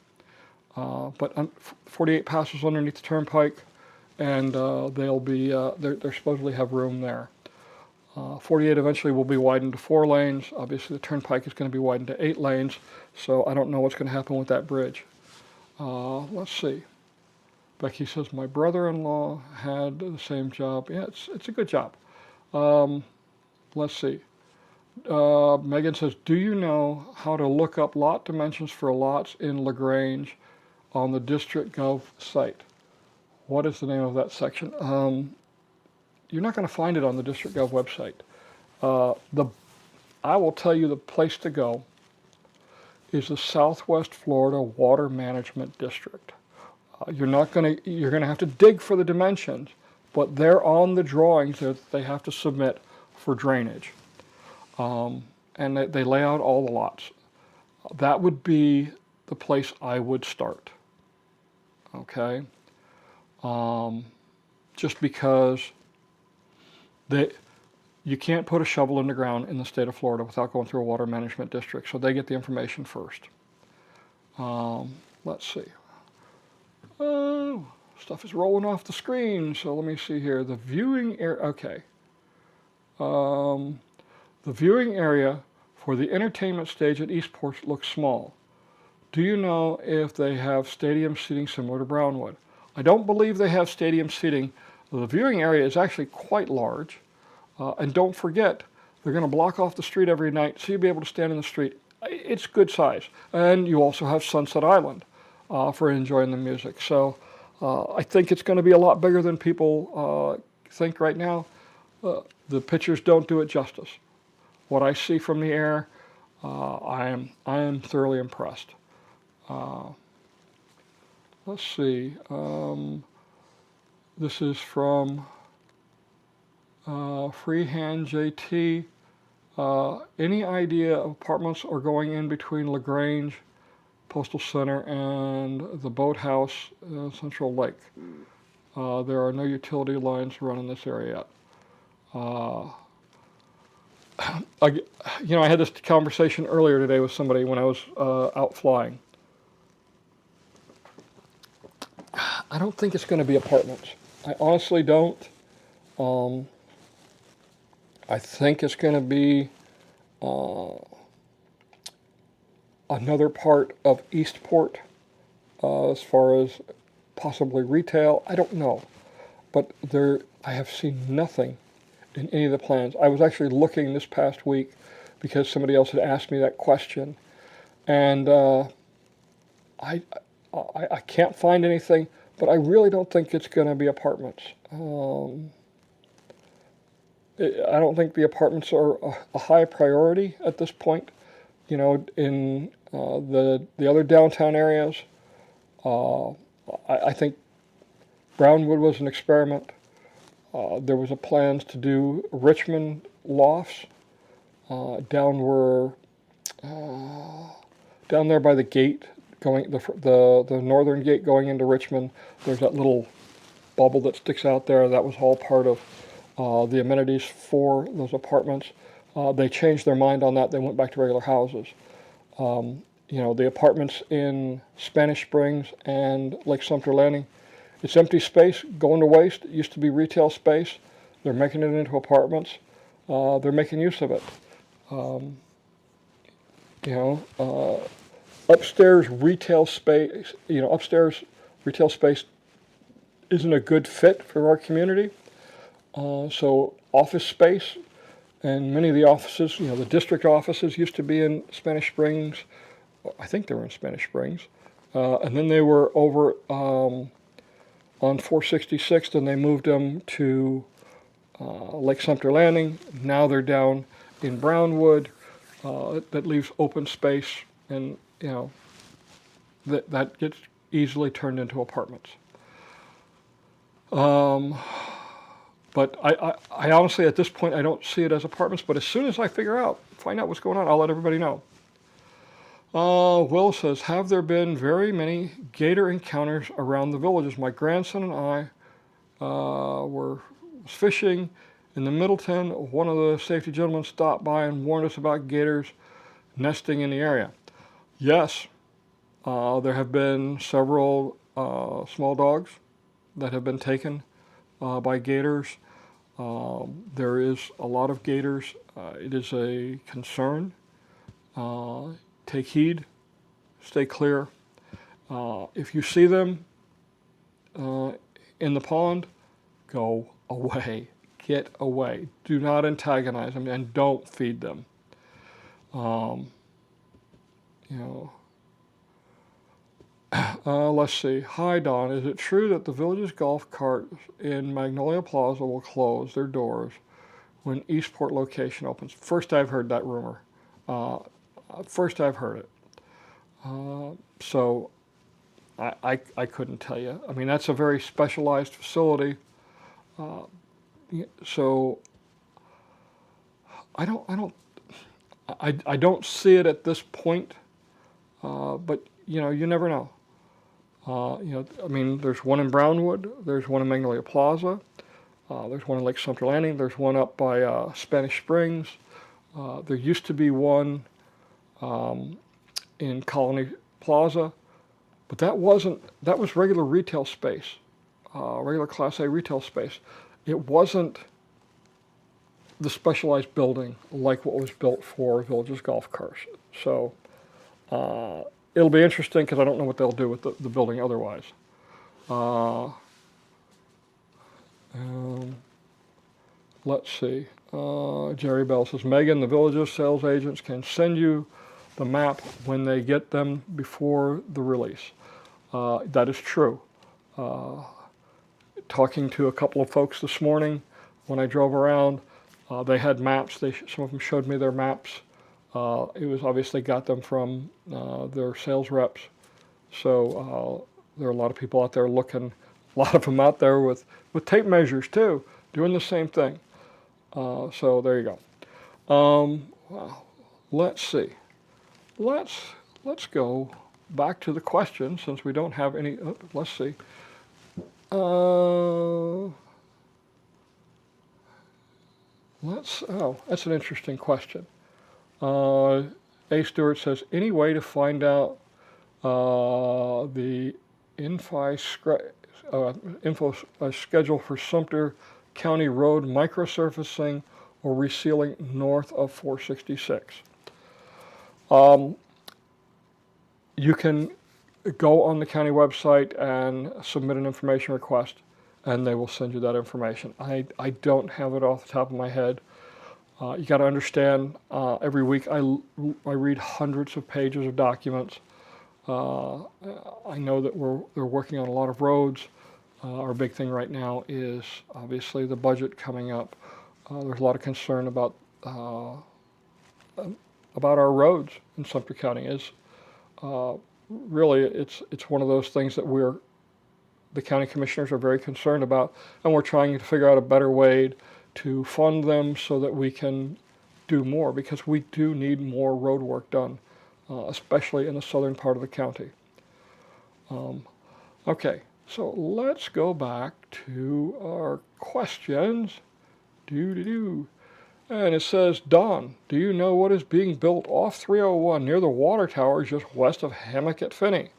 A: But 48 passes underneath the Turnpike, and they'll be they're supposedly have room there. 48 eventually will be widened to 4 lanes. Obviously, the Turnpike is going to be widened to 8 lanes, so I don't know what's going to happen with that bridge. Let's see. Becky says, my brother-in-law had the same job. Yeah, it's a good job. Let's see. Megan says, do you know how to look up lot dimensions for lots in LaGrange on the District Gov site? What is the name of that section? You're not going to find it on the District Gov website. I will tell you the place to go is the Southwest Florida Water Management District. You're going to have to dig for the dimensions, but they're on the drawings that they have to submit for drainage. And they lay out all the lots. That would be the place I would start. Okay? Just because you can't put a shovel in the ground in the state of Florida without going through a water management district, so they get the information first. Let's see. Oh, stuff is rolling off the screen, so let me see here. The viewing area, okay. The viewing area for the entertainment stage at Eastport looks small. Do you know if they have stadium seating similar to Brownwood? I don't believe they have stadium seating. The viewing area is actually quite large. And don't forget, they're going to block off the street every night, so you'll be able to stand in the street. It's good size. And you also have Sunset Island for enjoying the music. So I think it's going to be a lot bigger than people think right now. The pictures don't do it justice. What I see from the air, I am thoroughly impressed. Let's see. This is from Freehand JT. Any idea of apartments or going in between LaGrange Postal Center and the Boathouse Central Lake? There are no utility lines running this area yet. I had this conversation earlier today with somebody when I was out flying. I don't think it's going to be apartments. I honestly don't. I think it's going to be another part of Eastport as far as possibly retail. I don't know. But I have seen nothing in any of the plans. I was actually looking this past week because somebody else had asked me that question. And I can't find anything, but I really don't think it's going to be apartments. I don't think the apartments are a high priority at this point. In the other downtown areas, I think Brownwood was an experiment. There was a plans to do Richmond lofts down there by the gate going the northern gate going into Richmond. There's that little bubble that sticks out there. That was all part of the amenities for those apartments. They changed their mind on that. They went back to regular houses. The apartments in Spanish Springs and Lake Sumter Landing, It's empty space going to waste. It used to be retail space. They're making it into apartments. They're making use of it. Um, you know, upstairs retail space. Upstairs retail space isn't a good fit for our community. So office space, and many of the offices, the district offices used to be in Spanish Springs. I think they were in Spanish Springs. And then they were over on 466th, and they moved them to Lake Sumter Landing. Now they're down in Brownwood. That leaves open space, and that gets easily turned into apartments. But I honestly, at this point, I don't see it as apartments. But as soon as I find out what's going on, I'll let everybody know. Will says, have there been very many gator encounters around the villages? My grandson and I were fishing in the Middleton. One of the safety gentlemen stopped by and warned us about gators nesting in the area. Yes, there have been several small dogs that have been taken by gators. There is a lot of gators. It is a concern. Take heed. Stay clear. If you see them in the pond, go away. Get away. Do not antagonize them, and don't feed them. Let's see. Hi, Don. Is it true that the village's golf carts in Magnolia Plaza will close their doors when Eastport location opens? First I've heard that rumor. First I've heard it. So I couldn't tell you. I mean, that's a very specialized facility. So I don't see it at this point. But you never know. I mean, there's one in Brownwood. There's one in Magnolia Plaza. There's one in Lake Sumter Landing. There's one up by Spanish Springs. There used to be one in Colony Plaza, but that was regular retail space, regular Class A retail space. It wasn't the specialized building like what was built for Village's golf carts. So it'll be interesting because I don't know what they'll do with the building otherwise. Let's see. Jerry Bell says, Megan, the Village's sales agents can send you the map when they get them before the release. That is true. Talking to a couple of folks this morning when I drove around, they had maps. Some of them showed me their maps. It was obviously got them from their sales reps. So there are a lot of people out there looking, a lot of them out there with tape measures too, doing the same thing. So there you go. Wow. Let's see. Let's go back to the question since we don't have any. Let's see. That's an interesting question. A. Stewart says, any way to find out the info schedule for Sumter County Road microsurfacing or resealing north of 466? You can go on the county website and submit an information request, and they will send you that information. I don't have it off the top of my head. You got to understand, every week I read hundreds of pages of documents. I know that they're working on a lot of roads. Our big thing right now is obviously the budget coming up. There's a lot of concern about our roads in Sumter County. Really, it's one of those things that the county commissioners are very concerned about, and we're trying to figure out a better way to fund them so that we can do more, because we do need more road work done, especially in the southern part of the county. Okay, so let's go back to our questions. And it says, Don, do you know what is being built off 301 near the water tower just west of Hammock at Finney?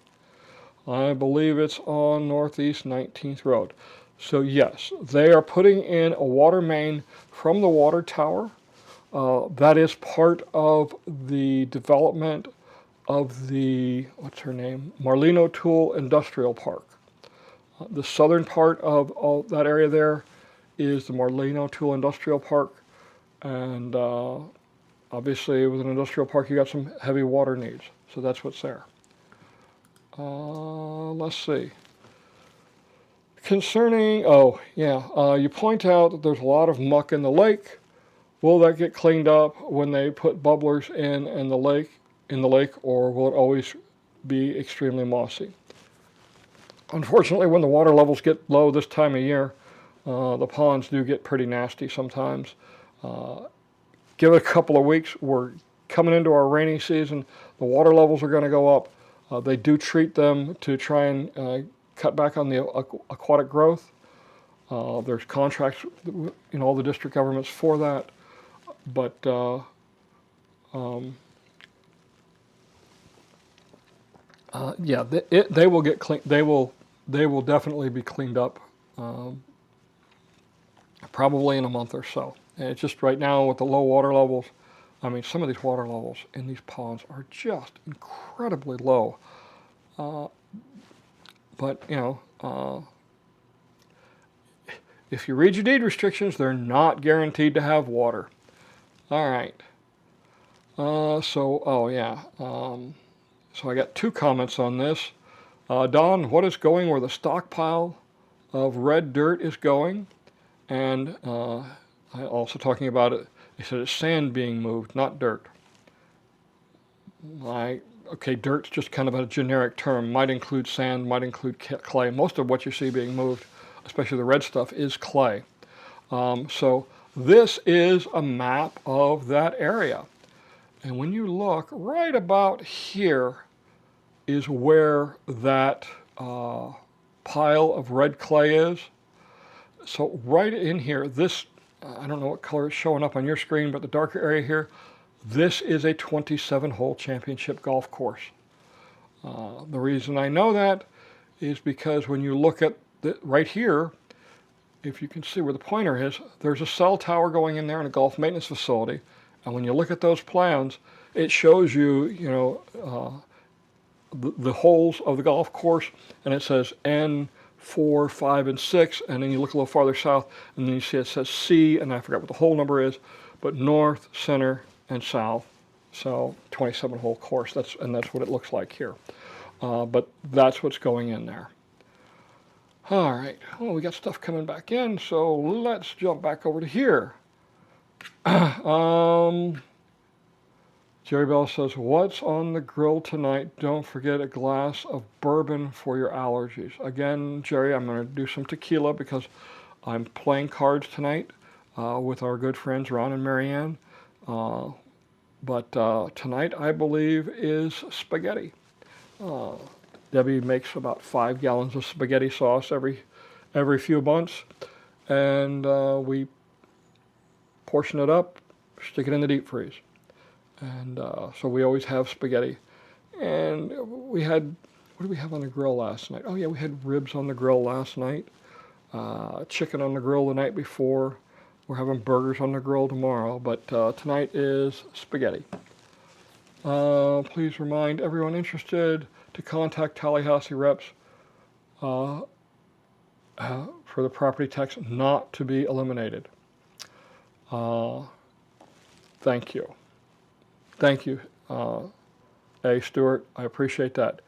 A: I believe it's on Northeast 19th Road. So yes, they are putting in a water main from the water tower. That is part of the development of the, what's her name, Marlene O'Toole Industrial Park. The southern part of all that area there is the Marlene O'Toole Industrial Park. And obviously with an industrial park you got some heavy water needs. So that's what's there. Let's see. Concerning, you point out that there's a lot of muck in the lake. Will that get cleaned up when they put bubblers in the lake, or will it always be extremely mossy? Unfortunately, when the water levels get low this time of year, the ponds do get pretty nasty sometimes. Give it a couple of weeks. We're coming into our rainy season. The water levels are going to go up. They do treat them to try and cut back on the aquatic growth. There's contracts in all the district governments for that. But they will get clean. They will definitely be cleaned up, probably in a month or so. And it's just right now with the low water levels. I mean, some of these water levels in these ponds are just incredibly low. But if you read your deed restrictions, they're not guaranteed to have water. All right. So I got two comments on this. Don, what is going where the stockpile of red dirt is going? And I also talking about it, they said it's sand being moved, not dirt. Okay, dirt's just kind of a generic term. Might include sand, might include clay. Most of what you see being moved, especially the red stuff, is clay. So this is a map of that area. And when you look, right about here is where that pile of red clay is. So right in here, this, I don't know what color is showing up on your screen, but the darker area here, this is a 27-hole championship golf course. The reason I know that is because when you look at right here, if you can see where the pointer is, there's a cell tower going in there and a golf maintenance facility. And when you look at those plans, it shows you, the holes of the golf course, and it says N4, 5, and 6, and then you look a little farther south, and then you see it says C, and I forgot what the hole number is, but north, center, and south. So 27-hole course. That's what it looks like here. But that's what's going in there. All right. Well, we got stuff coming back in, so let's jump back over to here. Jerry Bell says, what's on the grill tonight? Don't forget a glass of bourbon for your allergies. Again, Jerry, I'm going to do some tequila because I'm playing cards tonight with our good friends Ron and Marianne. But tonight, I believe, is spaghetti. Debbie makes about 5 gallons of spaghetti sauce every few months, and we portion it up, stick it in the deep freeze. And so we always have spaghetti. And we had, what did we have on the grill last night? Oh yeah, we had ribs on the grill last night, chicken on the grill the night before. We're having burgers on the grill tomorrow, but tonight is spaghetti. Please remind everyone interested to contact Tallahassee reps for the property tax not to be eliminated. Thank you. Thank you, A. Stewart. I appreciate that.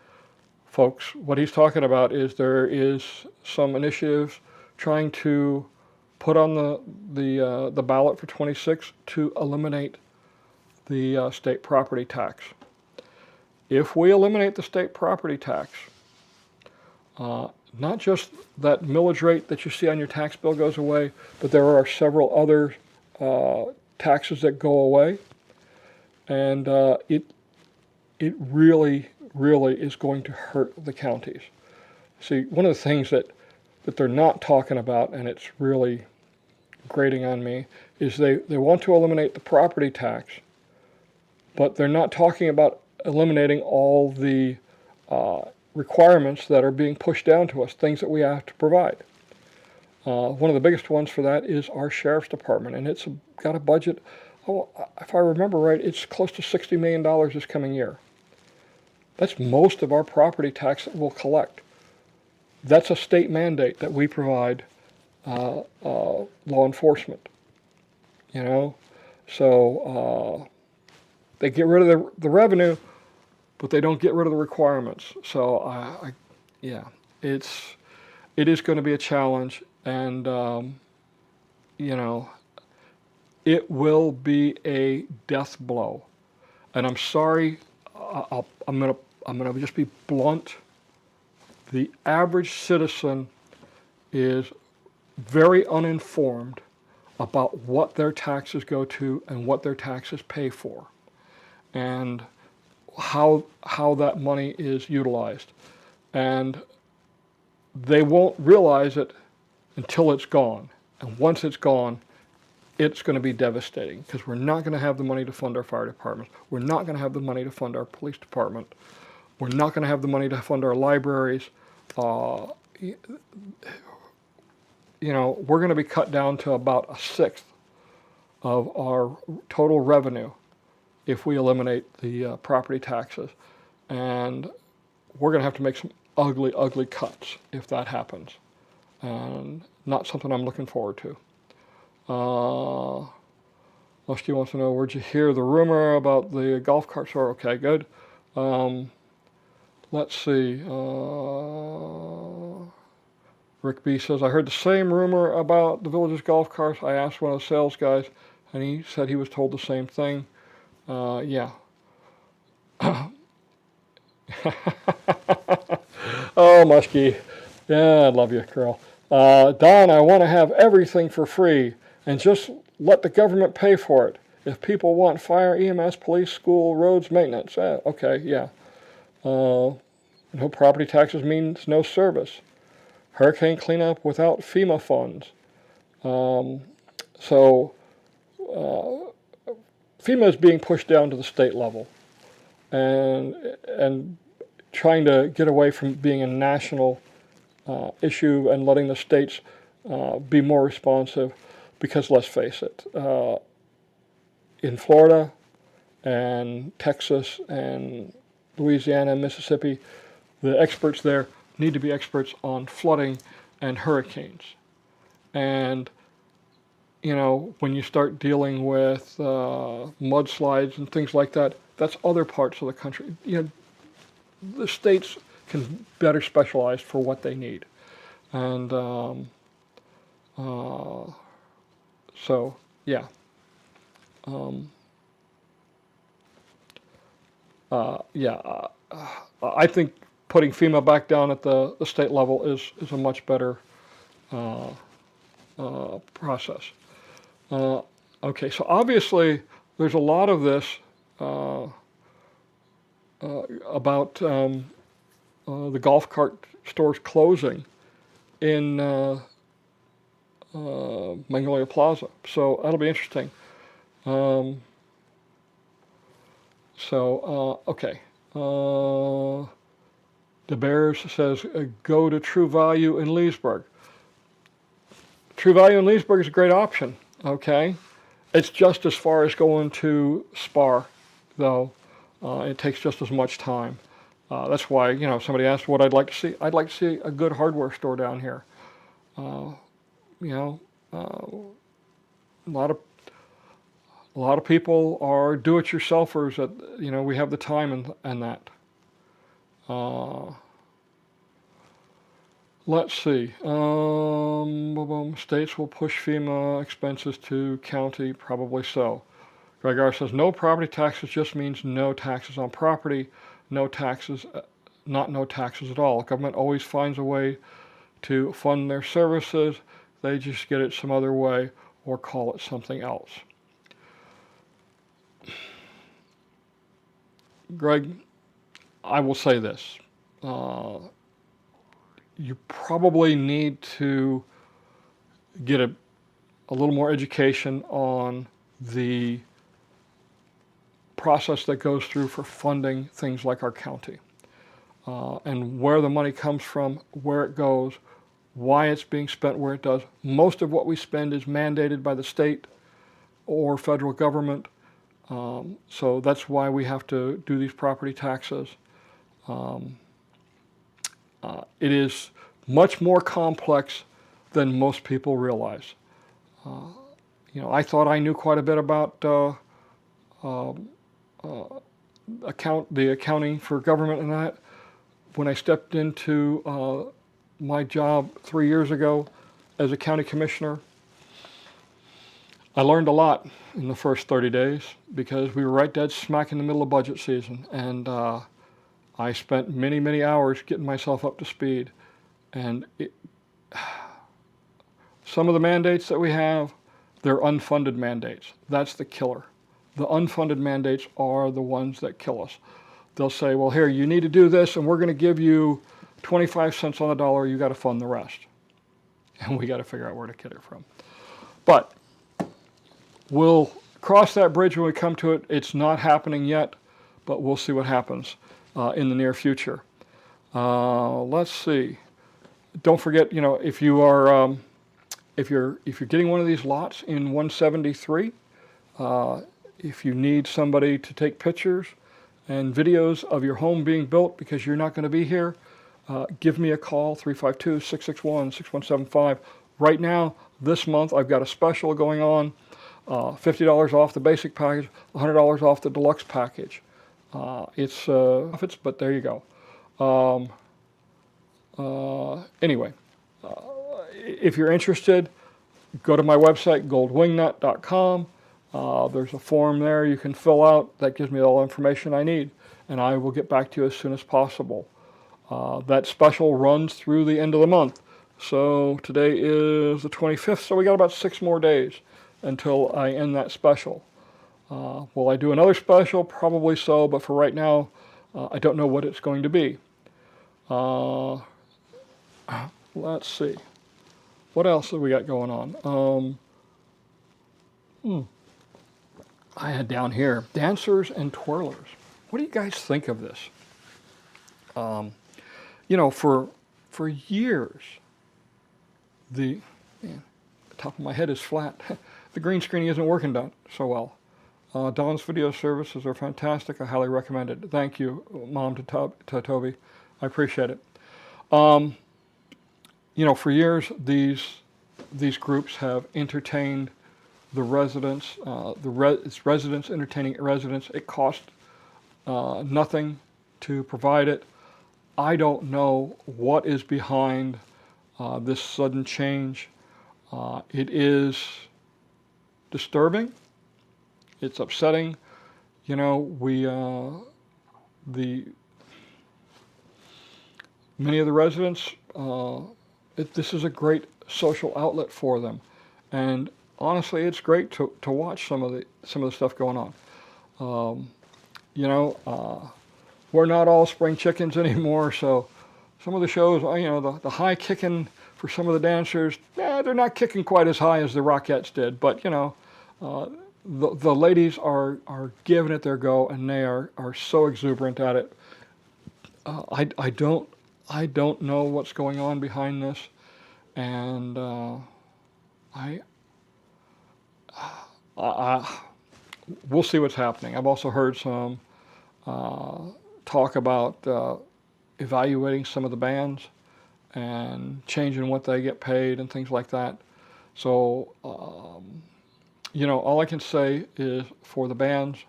A: Folks, what he's talking about is there is some initiatives trying to put on the ballot for 26 to eliminate the state property tax. If we eliminate the state property tax, not just that millage rate that you see on your tax bill goes away, but there are several other taxes that go away. And it really, really is going to hurt the counties. See, one of the things that they're not talking about, and it's really grating on me, is they want to eliminate the property tax, but they're not talking about eliminating all the requirements that are being pushed down to us, things that we have to provide. One of the biggest ones for that is our sheriff's department, and it's got a budget. Oh, if I remember right, it's close to $60 million this coming year. That's most of our property tax that we'll collect. That's a state mandate that we provide law enforcement. You know, so they get rid of the revenue, but they don't get rid of the requirements. So yeah, it is going to be a challenge, and you know, it will be a death blow. And I'm sorry, I'm gonna just be blunt. The average citizen is very uninformed about what their taxes go to and what their taxes pay for, and how that money is utilized. And they won't realize it until it's gone. And once it's gone, it's going to be devastating, because we're not going to have the money to fund our fire departments. We're not going to have the money to fund our police department. We're not going to have the money to fund our libraries. You know, we're going to be cut down to about a sixth of our total revenue if we eliminate the property taxes. And we're going to have to make some ugly, ugly cuts if that happens. And not something I'm looking forward to. Muskie wants to know, where'd you hear the rumor about the golf cart store? Okay, good. Let's see. Rick B says, I heard the same rumor about the village's golf carts. I asked one of the sales guys, and he said he was told the same thing. Yeah. Oh, Muskie. Yeah, I love you, girl. Don, I want to have everything for free and just let the government pay for it. If people want fire, EMS, police, school, roads, maintenance. Okay, yeah. No property taxes means no service. Hurricane cleanup without FEMA funds. So FEMA is being pushed down to the state level, and trying to get away from being a national issue and letting the states be more responsive. Because let's face it, in Florida and Texas and Louisiana and Mississippi, the experts there need to be experts on flooding and hurricanes. And, you know, when you start dealing with mudslides and things like that, that's other parts of the country. You know, the states can better specialize for what they need. And so, yeah. I think putting FEMA back down at the state level is a much better process. Okay, so obviously there's a lot of this about the golf cart stores closing in Magnolia Plaza. So that'll be interesting. Okay. The Bears says, go to True Value in Leesburg. True Value in Leesburg is a great option, okay? It's just as far as going to Spar, though. It takes just as much time. That's why, you know, somebody asked what I'd like to see. I'd like to see a good hardware store down here. You know, a lot of people are do-it-yourselfers. That, you know, we have the time and that. Let's see. States will push FEMA expenses to county. Probably so. Greg R. says no property taxes just means no taxes on property. No taxes, not no taxes at all. Government always finds a way to fund their services. They just get it some other way or call it something else. Greg, I will say this. You probably need to get a little more education on the process that goes through for funding things like our county. and where the money comes from, where it goes, why it's being spent where it does. Most of what we spend is mandated by the state or federal government, so that's why we have to do these property taxes. It is much more complex than most people realize. I thought I knew quite a bit about the accounting for government and that. When I stepped into my job 3 years ago as a county commissioner, I learned a lot in the first 30 days because we were right dead smack in the middle of budget season, and I spent many, many hours getting myself up to speed. And some of the mandates that we have, they're unfunded mandates. That's the killer. The unfunded mandates are the ones that kill us. They'll say, well, here, you need to do this, and we're going to give you 25 cents on the dollar. You got to fund the rest. And we got to figure out where to get it from. But we'll cross that bridge when we come to it. It's not happening yet, but we'll see what happens in the near future. Let's see. Don't forget, if you are if you're getting one of these lots in 173, if you need somebody to take pictures and videos of your home being built because you're not going to be here, give me a call, 352-661-6175. Right now, this month, I've got a special going on, $50 off the basic package, $100 off the deluxe package. It's profits, but there you go. Anyway, if you're interested, go to my website, goldwingnut.com. There's a form there you can fill out that gives me all the information I need, and I will get back to you as soon as possible. That special runs through the end of the month. So today is the 25th, so we got about 6 more days until I end that special. Will I do another special? Probably so, but for right now, I don't know what it's going to be. Let's see. What else have we got going on? I had down here, dancers and twirlers. What do you guys think of this? For years, the top of my head is flat. The green screen isn't working so well. Don's video services are fantastic. I highly recommend it. Thank you, Mom, to Toby. I appreciate it. For years, these groups have entertained the residents. It's residents entertaining residents. It costs nothing to provide it. I don't know what is behind this sudden change. It is disturbing. It's upsetting. Many of the residents, this is a great social outlet for them, and honestly, it's great to watch some of the stuff going on. We're not all spring chickens anymore, so some of the shows, the high kicking for some of the dancers, they're not kicking quite as high as the Rockettes did, but the ladies are giving it their go, and they are so exuberant at it. I don't know what's going on behind this, and we'll see what's happening. I've also heard some talk about evaluating some of the bands and changing what they get paid and things like that. So, all I can say is for the bands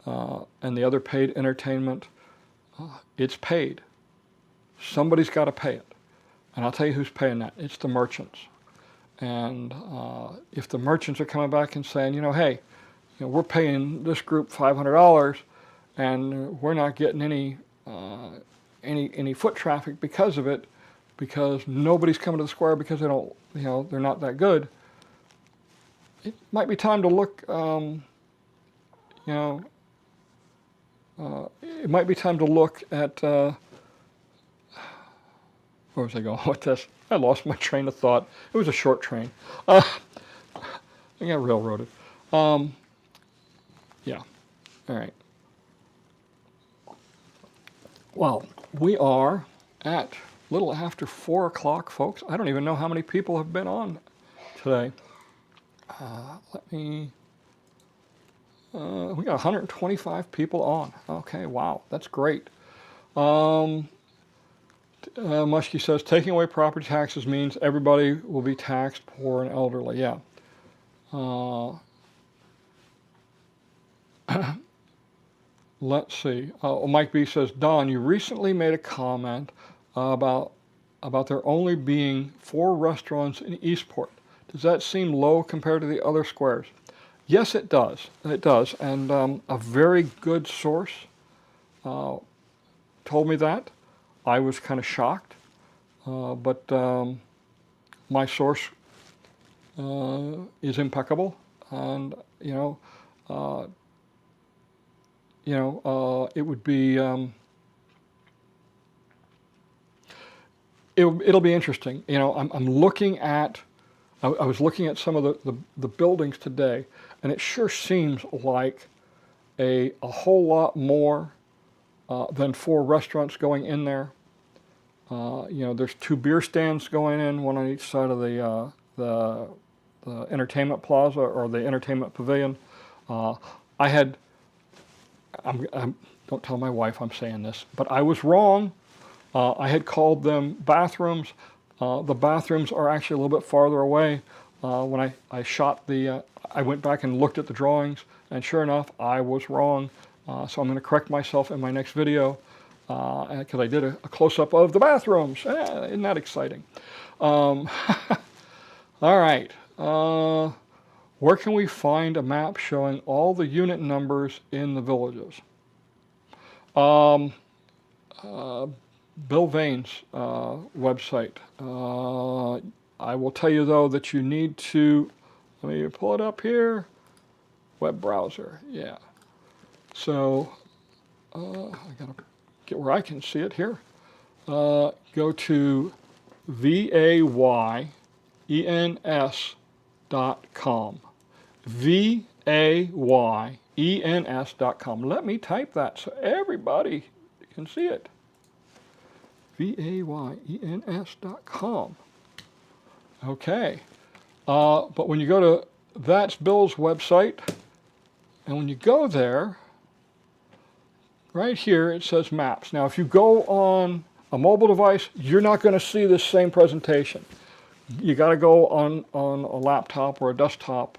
A: and the other paid entertainment, it's paid. Somebody's got to pay it. And I'll tell you who's paying that. It's the merchants. And if the merchants are coming back and saying, hey, we're paying this group $500 and we're not getting any foot traffic because of it, because nobody's coming to the square because they don't, they're not that good, it might be time to look, it might be time to look at, where was I going with this? I lost my train of thought. It was a short train. I got railroaded. Yeah. All right. Well, We are at a little after 4 o'clock, folks. I don't even know how many people have been on today. We got 125 people on. Okay, wow, that's great. Muskie says, taking away property taxes means everybody will be taxed, poor and elderly. Yeah. Let's see. Mike B says, Don, you recently made a comment about there only being 4 restaurants in Eastport. Does that seem low compared to the other squares? Yes, it does. It does. And a very good source told me that. I was kind of shocked, but my source is impeccable, and it would be it'll be interesting. I'm looking at. I was looking at some of the buildings today, and it sure seems like a whole lot more than 4 restaurants going in there. There's 2 beer stands going in, one on each side of the entertainment plaza or the entertainment pavilion. Don't tell my wife I'm saying this, but I was wrong. I had called them bathrooms. The bathrooms are actually a little bit farther away. When I shot I went back and looked at the drawings, and sure enough, I was wrong. So I'm going to correct myself in my next video, because I did a close-up of the bathrooms. Isn't that exciting? All right. Where can we find a map showing all the unit numbers in the villages? Bill Vane's website. I will tell you, though, that you need to, let me pull it up here, web browser, yeah. So, I gotta get where I can see it here. Go to VAYENS.com. VAYENS.com. Let me type that so everybody can see it. VAYENS.com. Okay. But when you go to, that's Bill's website, and when you go there, right here it says maps. Now if you go on a mobile device, you're not going to see this same presentation. You got to go on a laptop or a desktop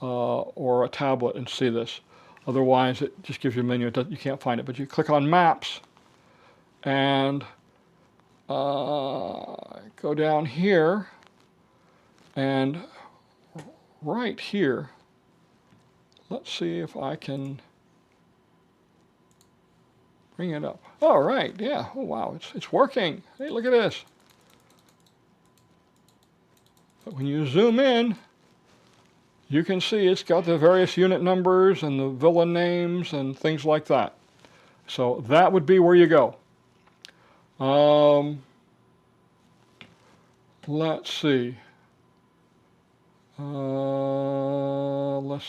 A: or a tablet and see this. Otherwise it just gives you a menu. You can't find it. But you click on maps and go down here, and right here, let's see if I can bring it up. All right, yeah, oh wow, it's working. Hey, look at this. But when you zoom in, you can see it's got the various unit numbers and the villa names and things like that. So that would be where you go. Let's see. Go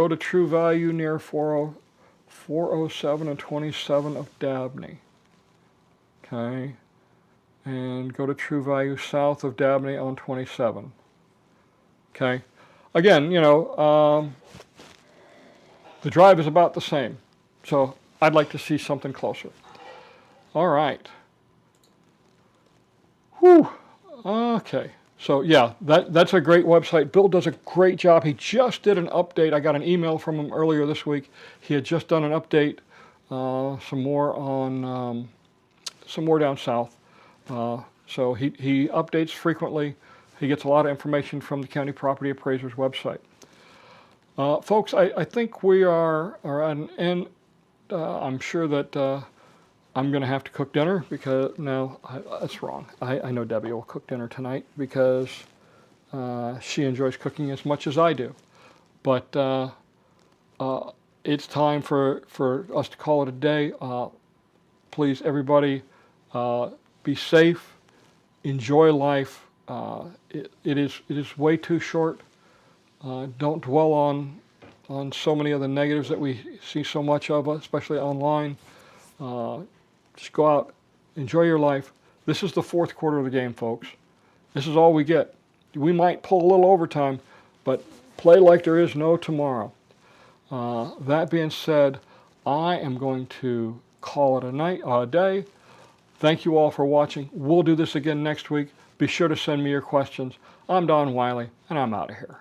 A: to True Value near 407 and 27 of Dabney. Okay. And go to True Value south of Dabney on 27. Okay. Again, the drive is about the same. So I'd like to see something closer. All right. Whew. Okay. So yeah, that's a great website. Bill does a great job. He just did an update. I got an email from him earlier this week. He had just done an update, some more down south. So he updates frequently. He gets a lot of information from the County Property Appraiser's website. Folks, I think we are at an end. I'm sure that I'm going to have to cook dinner because, no, that's wrong. I know Debbie will cook dinner tonight because she enjoys cooking as much as I do. But it's time for us to call it a day. Please, everybody, be safe, enjoy life. It is way too short. Don't dwell on so many of the negatives that we see so much of, especially online. Just go out, Enjoy your life. This is the fourth quarter of the game, folks. This is all we get. We might pull a little overtime, but play like there is no tomorrow. That being said, I am going to call it a day. Thank you all for watching. We'll do this again next week. Be sure to send me your questions. I'm Don Wiley, and I'm out of here.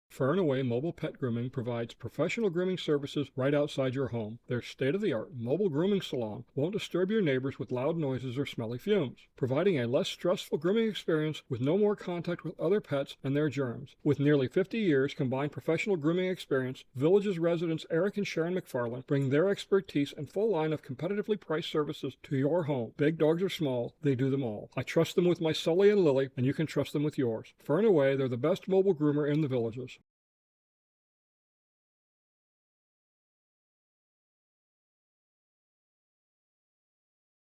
A: Far and Away Mobile Pet Grooming provides professional grooming services right outside your home. Their state-of-the-art mobile grooming salon won't disturb your neighbors with loud noises or smelly fumes, providing a less stressful grooming experience with no more contact with other pets and their germs. With nearly 50 years combined professional grooming experience, Village's residents Eric and Sharon McFarland bring their expertise and full line of competitively priced services to your home. Big dogs or small, they do them all. I trust them with my Sully and Lily, and you can trust them with yours. Far and Away, they're the best mobile groomer in the Villages.